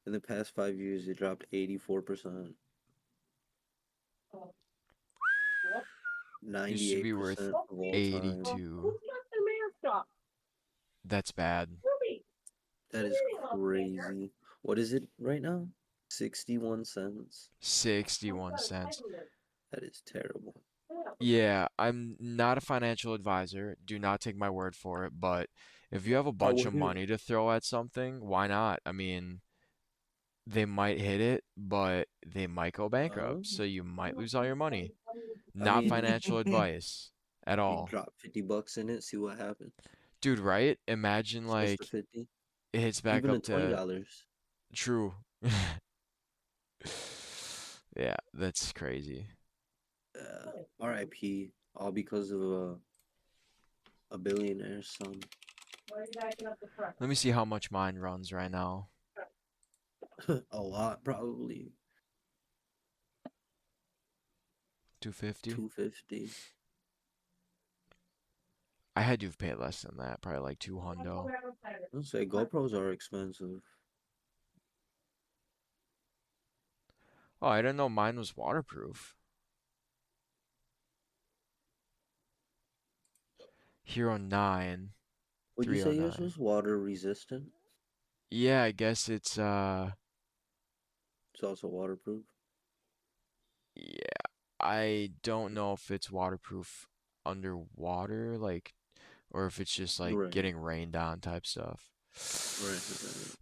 In the past 5 years, it dropped 84%. It should be worth 98% of all time. 82. Who's got the mask off? That's bad. Ruby. That is crazy. What is it right now? 61 cents. 61 cents. That is terrible. Yeah, I'm not a financial advisor. Do not take my word for it. But if you have a bunch of wouldn't. money to throw at something, why not? I mean, they might hit it, but they might go bankrupt. So you might lose all your money. Not mean, financial advice at you all. drop $50 in it, see what happens. Dude, right? Imagine Switch to like 50. it hits back Even up to to $20. true. Yeah, that's crazy. RIP. All because of a billionaire's son. Let me see how much mine runs right now. A lot, probably. 250. 250. I had to have paid less than that, probably like 200. I'll say GoPros are expensive. Oh, I didn't know mine was waterproof. Hero 9, Would you say yours 309. was water resistant? Yeah, I guess it's It's also waterproof. yeah. I don't know if it's waterproof underwater, like, or if it's just like Right. getting rained on type stuff. Right.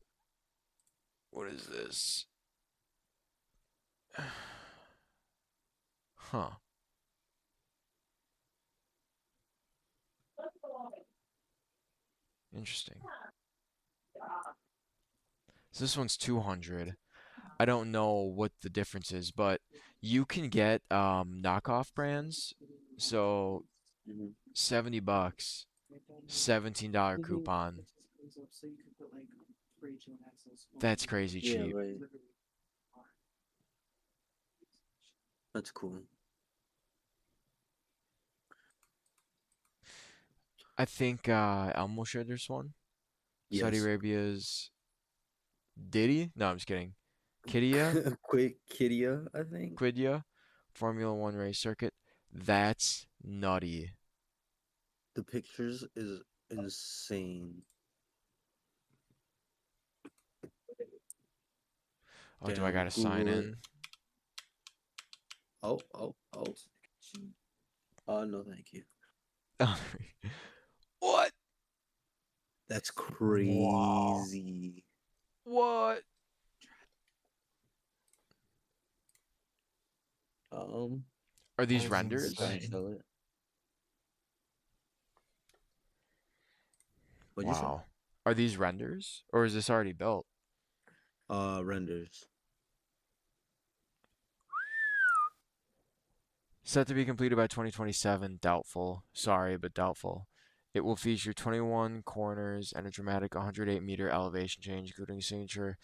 What is this? Huh. Interesting. So this one's 200. I don't know what the difference is, but you can get knockoff brands. So Mhm. $70, $17 coupon. That's crazy Yeah, cheap. right. That's cool. I think Elmo shared this one. Saudi Yes. Arabia's Diddy? No, I'm just kidding. Kidia? Quick Kidia, I think. Quidia? Formula One race circuit. That's nutty. The pictures is insane. Oh, do I Damn, gotta sign Google it. in? Oh. No, thank you. What? That's crazy. What? Are these That's renders? insane. Sell it. What'd you say? Wow. Are these renders? Or is this already built? Renders. Set to be completed by 2027. Doubtful. Sorry, but doubtful. It will feature 21 corners and a dramatic 108-meter elevation change, including a signature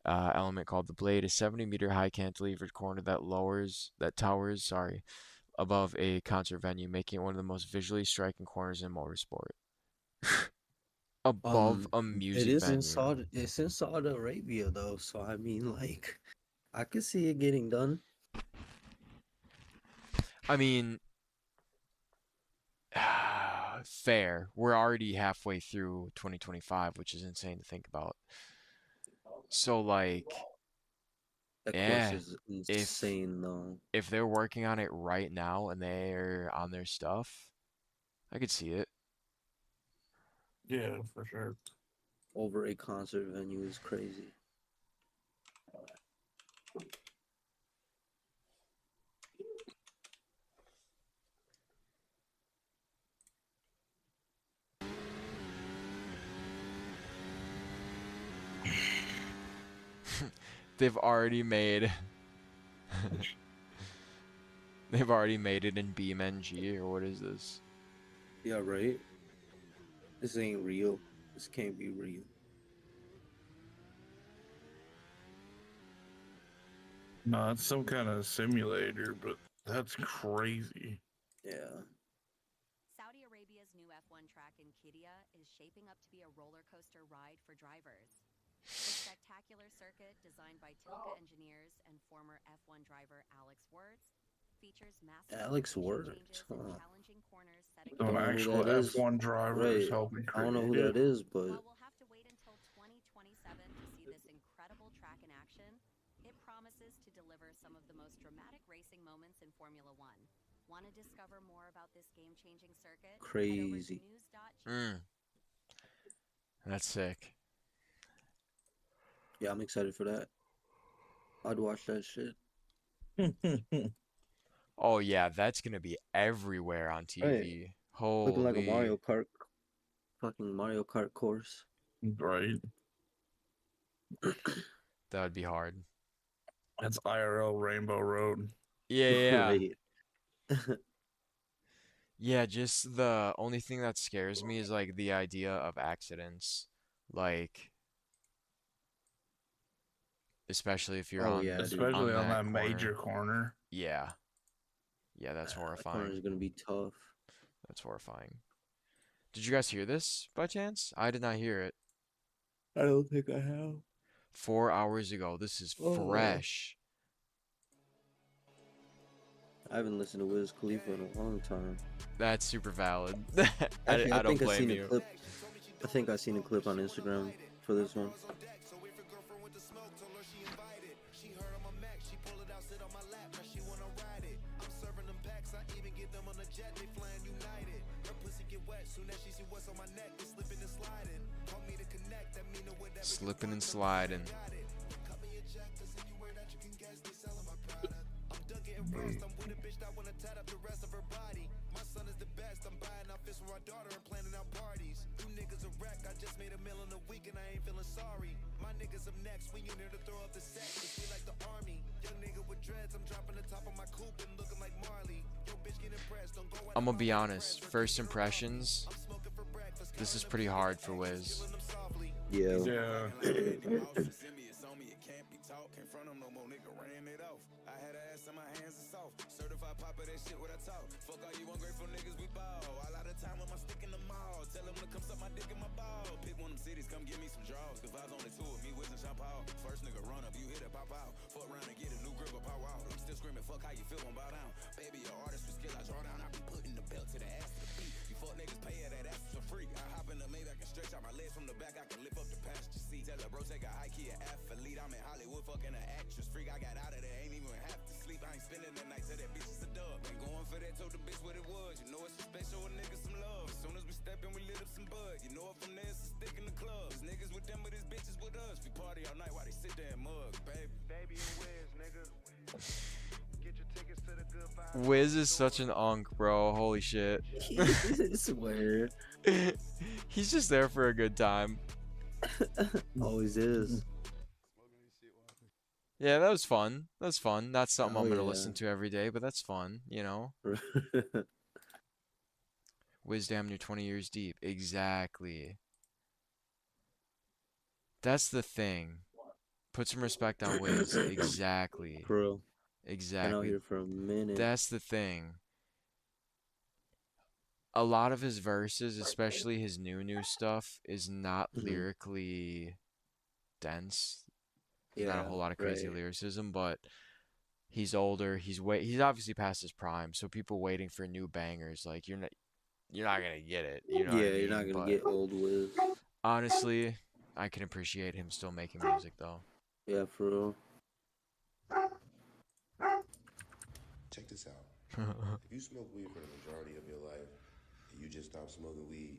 element called the Blade, a 70-meter high cantilevered corner that towers above a concert venue, making it one of the most visually striking corners in motorsport. Above a It music is in venue. it's in Saudi Arabia though, so I mean like I could see it getting done. I mean, fair. We're already halfway through 2025, which is insane to think about. So like, That yeah, course is insane though. if they're working on it right now and they're on their stuff, I could see it. Yeah, for sure. Over a concert venue is crazy. They've already made they've already made it in BeamNG, or what is this? Yeah, right? This ain't real. This can't be real. No, it's some kind of simulator, but that's crazy. Yeah. Saudi Arabia's new F1 track in Qiddiya is shaping up to be a roller coaster ride for drivers. The spectacular circuit, designed by Tilka engineers and former F1 driver Alex Wirtz, features massive Alex elevation Wirtz, changes and huh. challenging corners setting So an Don't know who actual that is. F1 driver is Right. helping I don't know who create that it. is, but While we'll have to wait until 2027 to see this incredible track in action, it promises to deliver some of the most dramatic racing moments in Formula One. Want to discover more about this game-changing circuit? crazy. That's sick. Yeah, I'm excited for that. I'd watch that shit. Oh yeah, that's gonna be everywhere on Right. TV. Looking like a Holy, Mario Kart, fucking Mario Kart course. Right. that would be hard. That's IRL Rainbow Road. Yeah, yeah, Right. yeah. Just the only thing that scares me is like the idea of accidents, like especially if you're Oh on yeah, dude. Especially on that that major corner. corner. Yeah, yeah, that's That corner horrifying. is gonna be tough. That's horrifying. Did you guys hear this by chance? I did not hear it. I don't think I have. 4 hours ago. This is Oh. fresh. I haven't listened to Wiz Khalifa in a long time. That's super valid. Actually, I I don't think I blame seen you. a clip. I think I seen a clip on Instagram for this one. Slipping and sliding. I'm gonna be honest, first impressions, this is pretty hard for Wiz. Yeah. Yeah. Wiz is such an unk, bro. Holy shit. I swear. He's just there for a good time. Always is. Yeah, that was fun. That was fun. Not something Oh, I'm gonna yeah. listen to every day, but that's fun, you know? Wiz damn near 20 years deep. Exactly. That's the thing. Put some respect on Wiz. Exactly. Bro. Been out Exactly. here for a minute. That's the thing. A lot of his verses, especially his new stuff, is not Mhm. lyrically dense. There's not a Yeah, whole lot of crazy right. lyricism, but he's older. He's obviously past his prime, so people waiting for new bangers, like you're not gonna get it. You know what I Yeah, you're not mean? gonna But get old Wiz. honestly, I can appreciate him still making music though. Yeah, for real. Check this out. If you smoke weed for the majority of your life, and you just stop smoking weed,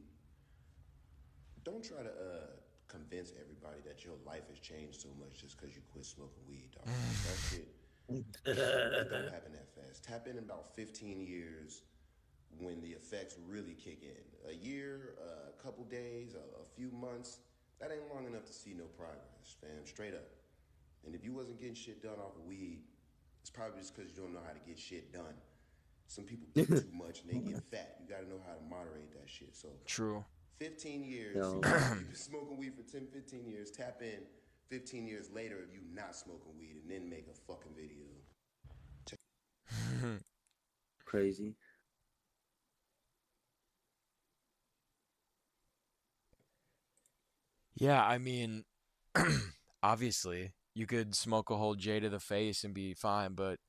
don't try to convince everybody that your life has changed so much just because you quit smoking weed, dog. That shit, it don't happen that fast. Tap in about 15 years when the effects really kick in. A year, a couple days, a few months, that ain't long enough to see no progress, fam. Straight up. And if you wasn't getting shit done off of weed, it's probably just because you don't know how to get shit done. Some people get too much and they get fat. You got to know how to moderate that shit. So True. 15 years, No. you've been smoking weed for 10, 15 years, tap in 15 years later of you not smoking weed and then make a fucking video. Crazy. Yeah, I mean, obviously, you could smoke a whole J to the face and be fine, but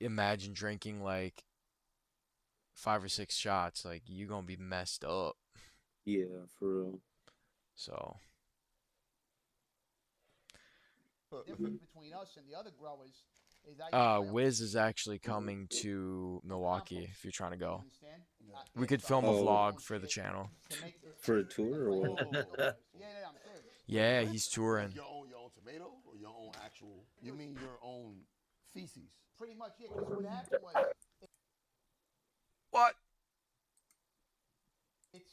imagine drinking like 5 or 6 shots, like you gonna be messed up. Yeah, for real. So, difference between us and the other growers is I Wiz is actually coming to Milwaukee if you're trying to go. understand? We could film a Oh. vlog for the channel. For a tour or what? Yeah, I'm serious. Yeah, he's touring. Your own tomato or your own actual? You mean your own feces. Pretty much, yeah. Because what happened was, What?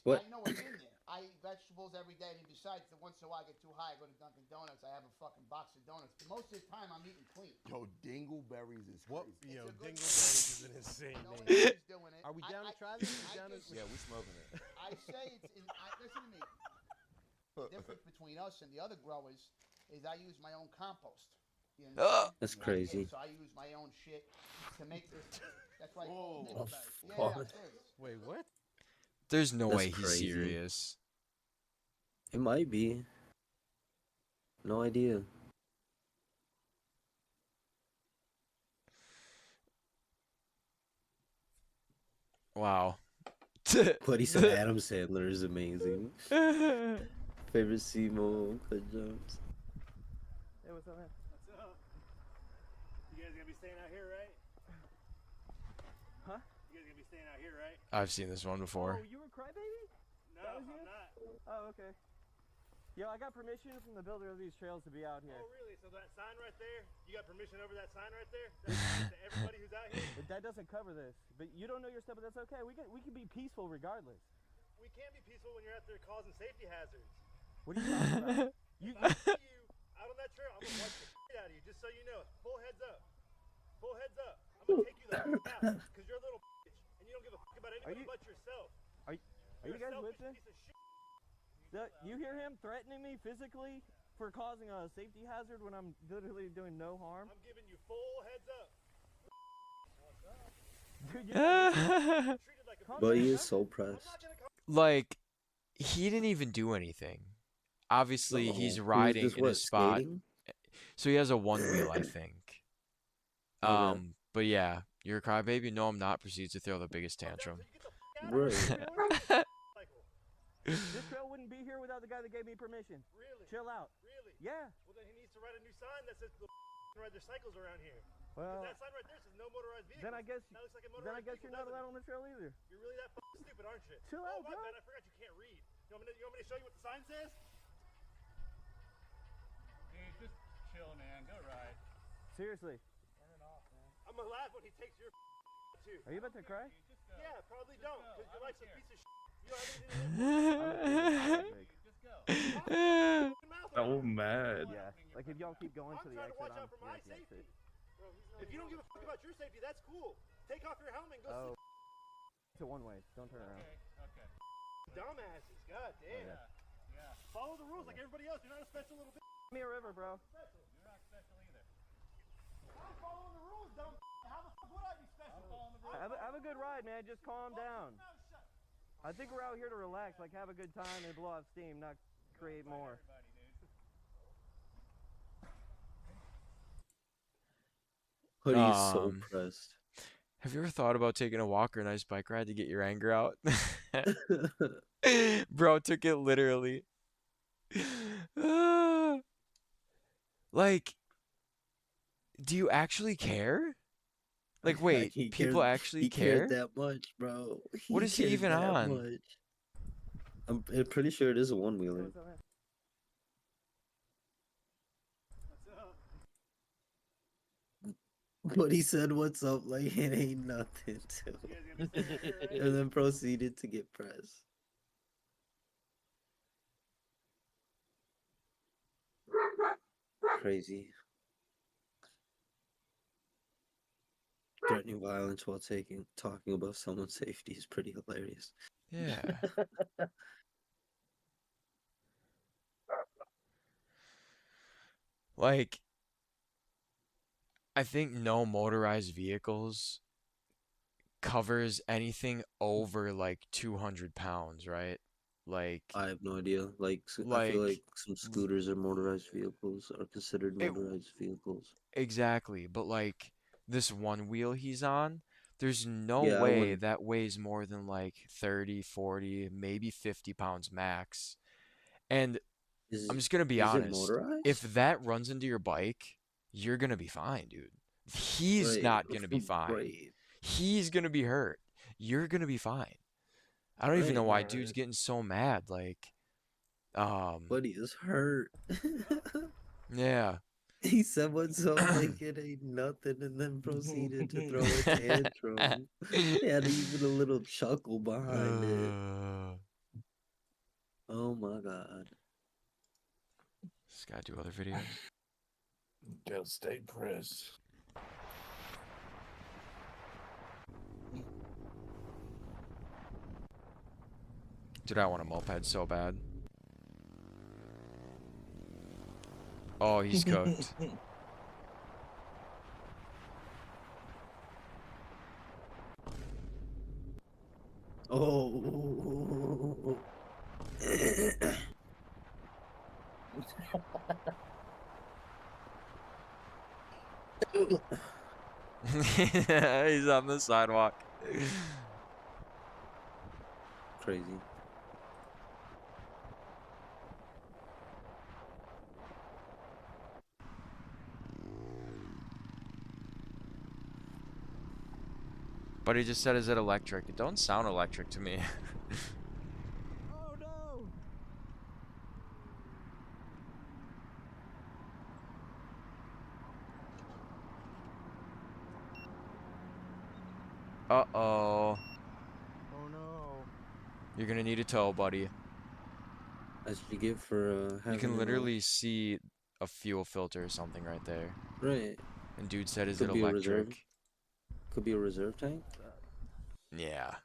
What? I know it's in there. I eat vegetables every day, and besides, the once in a while I get too high, I go to Dunkin' Donuts. I have a fucking box of donuts. But most of the time, I'm eating clean. Yo, dingleberries is What? crazy. Yo, It's a good- dingleberries is an insane No name. one else is doing it. Are we down to try this? We down to- Yeah, we smoking it. I say it's in. Listen to me. The difference between us and the other growers is I use my own compost. You understand? That's Yeah, crazy. so I use my own shit to make this. That's why. Whoa. Yeah, Oh, yeah, fuck. it is. Wait, what? There's no That's way he's crazy. serious. It might be. No idea. Wow. But he said Adam Sandler is amazing. Favorite Simo cut jumps. Hey, what's up, man? What's up? You guys gonna be staying out here, right? Huh? You guys gonna be staying out here, right? I've seen this one before. Oh, you were Crybaby? No, That was I'm you? not. Oh, okay. Yo, I got permission from the builder of these trails to be out here. Oh, really? So that sign right there, you got permission over that sign right there? That's to everybody who's out here? But that doesn't cover this. But you don't know your stuff, but that's okay. We can be peaceful regardless. We can't be peaceful when you're out there causing safety hazards. What are you talking about? You, If I see you out on that trail, I'm gonna wipe the shit out of you, just so you know. Full heads up. Full heads up. I'm gonna take you the fuck out, because you're a little bitch, and you don't give a fuck about anybody but yourself. Are You're you guys a with selfish me? piece of shit. You hear him threatening me physically for causing a safety hazard when I'm literally doing no harm? I'm giving you full heads up. Dude, you're calm But down, he huh? is so pressed. Like, he didn't even do anything. Obviously, No, he's he was riding just in what, a spot. skating? So he has a one wheel, I think. Okay. But yeah, you're a crybaby. No, I'm not. Proceeds to throw the biggest tantrum. Right. This trail wouldn't be here without the guy that gave me permission. Really? Chill out. Really? Yeah. Well, then he needs to write a new sign that says the can ride their cycles around here. 'Cause Well, that sign right there says no motorized vehicles. then I guess That looks like a motorized you're vehicle, not doesn't allowed it? on the trail either. You're really that fucking stupid, aren't you? Chill out, my bro. bad. I forgot you can't read. You want me to show you what the sign says? Dude, just chill, man. Go ride. Seriously. Turn it off, man. I'm gonna laugh when he takes your too. Are you about to cry? Yeah, probably don't, because your life's a piece of shit. You don't have anything to Just go. So mad. Yeah. Like if y'all keep going I'm to the trying to exit, watch out for my yeah, safety. that's it. If you don't give a fuck about your safety, that's cool. Take off your helmet and go Oh. It's a one way. Don't turn around. Okay. sit. Dumbasses. God damn. Yeah. Yeah. Follow the rules like everybody else. You're not a special little bitch. Give me a river, bro. You're not special either. I'm following the rules, dumb. How the fuck would I be special? I'm following the rules. Have a good ride, man. Just calm down. I think we're out here to relax, like have a good time and blow off steam, not create more. But he's so Um, pressed. Have you ever thought about taking a walk or a nice bike ride to get your anger out? Bro took it literally. Like, do you actually care? Like, wait, He people cared- actually he care? cared that much, bro. What is he cared even that on? much. I'm pretty sure it is a one wheeler. But he said, "What's up?" Like it ain't nothing to. And then proceeded to get pressed. Crazy. Threatening violence while talking about someone's safety is pretty hilarious. Yeah. Like, I think no motorized vehicles covers anything over like 200 pounds, right? Like, I have no idea. Like, I feel Like- like some scooters or motorized vehicles are considered It- motorized vehicles. exactly. But like this one wheel he's on, there's no Yeah, I way wouldn't- that weighs more than like 30, 40, maybe 50 pounds max. And I'm just gonna be is it honest. motorized? If that runs into your bike, you're gonna be fine, dude. He's Right, not gonna be fine. right. He's gonna be hurt. You're gonna be fine. I don't even Right, know why right. dude's getting so mad. Like, But he is hurt. yeah. He said what's up like it ain't nothing and then proceeded to throw a tantrum. He had even a little chuckle behind it. Oh my god. This guy do other videos. Gotta stay pressed. Dude, I want a moped so bad. Oh, he's cooked. Oh. He's on the sidewalk. Crazy. But he just said, is it electric? It don't sound electric to me. Oh no! Uh-oh. Oh no! You're gonna need a tow, buddy. That's what you get for You having can a- literally see a fuel filter or something right there. Right. And dude said, is Could it be a reserve. electric? Could be a reserve tank. Yeah.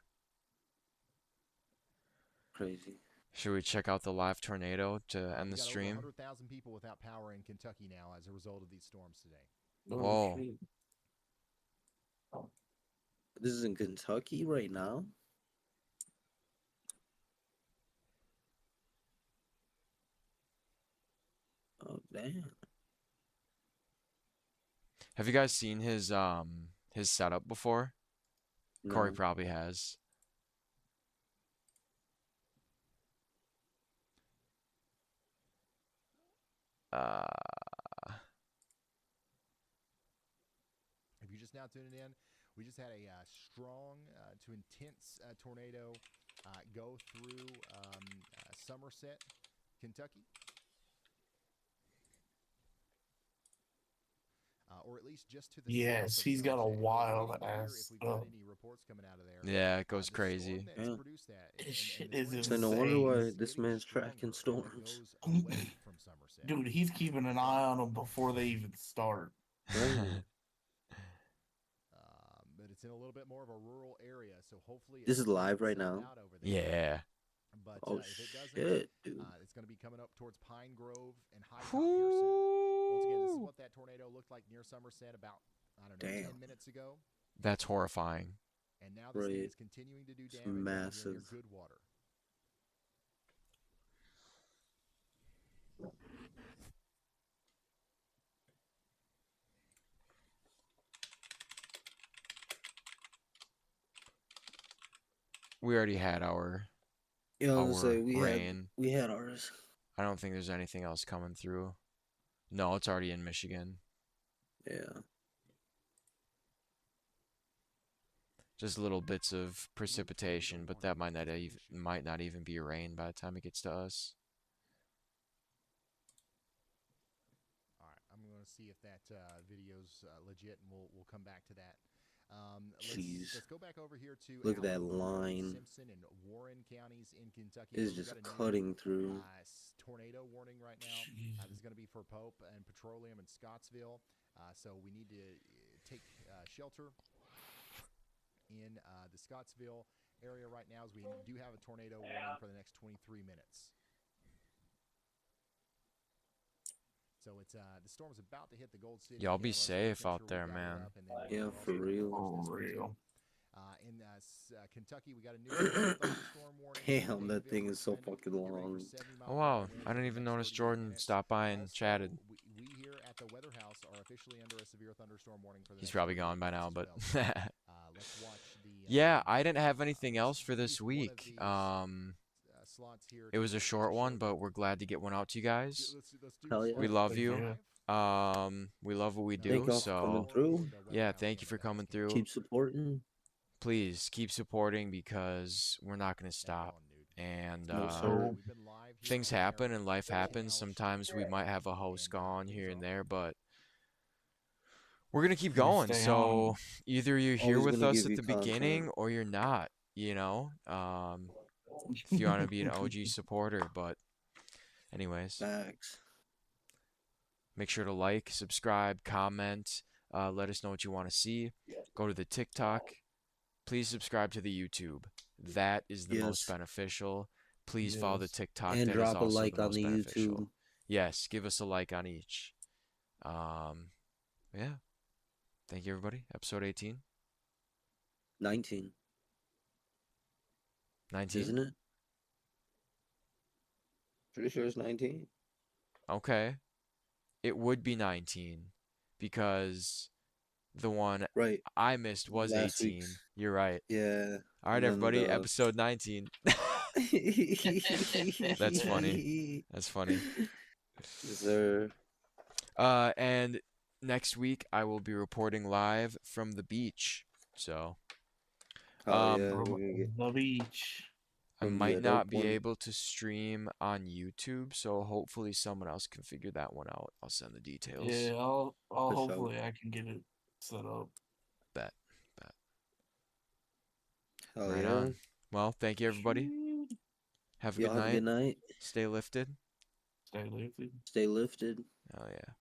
Crazy. Should we check out the live tornado to end the We got stream? over 100,000 people without power in Kentucky now as a result of these storms today. Whoa. This is in Kentucky right now? Oh damn. Have you guys seen his setup before? Corey No. probably has. If you're just now tuning in, we just had a strong to intense tornado go through Somerset, Kentucky. Or at least just to the Yes, he's got a wild ass. Yeah, it goes crazy. Yeah. This shit is So no wonder why insane. this man's tracking storms. Dude, he's keeping an eye on them before they even start. But it's in a little bit more of a rural area, so hopefully This is live right now. Yeah. But Oh if it doesn't, shit, dude. it's going to be coming up towards Pine Grove and High Top here soon. Once again, this is what that tornado looked like near Somerset about, I don't know, Damn. 10 minutes ago. That's horrifying. And now this thing Right. is continuing to do It's damage out here near massive. Goodwater. We already had our Yeah, I was our gonna say rain. we had ours. I don't think there's anything else coming through. No, it's already in Michigan. Yeah. Just little bits of precipitation, but that might not even be rain by the time it gets to us. All right, I'm going to see if that video's legit, and we'll come back to that. Jeez. Let's go back over here to Look at that Allen, line. Simpson, and Warren counties in Kentucky. It's We've just got a new, cutting through. tornado warning right now. This is going to be for Pope and Petroleum and Scottsville. So we need to take shelter in the Scottsville area right now, as we do have a tornado warning for the next 23 minutes. So it's the storm's about to hit the Gold City. Y'all be Let's safe make out sure we there, gather man. up, and then Yeah, we'll for also real. post For this video. real. In Kentucky, we got a new thunderstorm warning. Damn, that thing is so fucking long. Oh wow, I didn't even notice Jordan stopped by and chatted. We here at the Weather House are officially under a severe thunderstorm warning for the He's next probably 2 gone by weeks now, as but well. Let's watch the yeah, I didn't have anything else for this one of week. these, slots here It was to a short one, but we're glad to get one out to you guys. let's do Hell the yeah. We slot love live. you. We love what we Thank do, y'all for coming so through. yeah, thank you for coming through. Keep supporting. Please keep supporting because we're not gonna stop. And No, sir. We've been live here things on air happen and life for 10 happens. hours Sometimes we straight. might have a host And gone it here is and on. there, but we're gonna keep Gonna going. stay So on. either you're here Always with gonna us give at you the beginning content. or you're not. You know, if you want to be an OG supporter. But anyways, Facts. make sure to like, subscribe, comment. Let us know what you want to see. Go to the TikTok. Please subscribe to the YouTube. That is the most Yes. beneficial. Please follow the Yes. TikTok. And That is drop a also like the on most the beneficial. YouTube. Yes, give us a like on each. Yeah. Thank you, everybody. Episode 18. 19, 19? isn't it? Pretty sure it's 19. Okay. It would be 19 because the one Right. I missed was Last 18. week's. You're right. Yeah. All right, And then everybody. the Episode 19. That's funny. That's funny. Is there? And next week I will be reporting live from the beach. So, Oh yeah, we're From gonna get the beach. I from the might adult not be one. able to stream on YouTube, so hopefully someone else can figure that one out. I'll send the details. Yeah, I'll For sure. hopefully I can get it set up. Bet. Oh Right yeah. on. Well, thank you, everybody. Have a Y'all good have a good night. night. Stay lifted. Stay lifted. Stay lifted. Oh, yeah.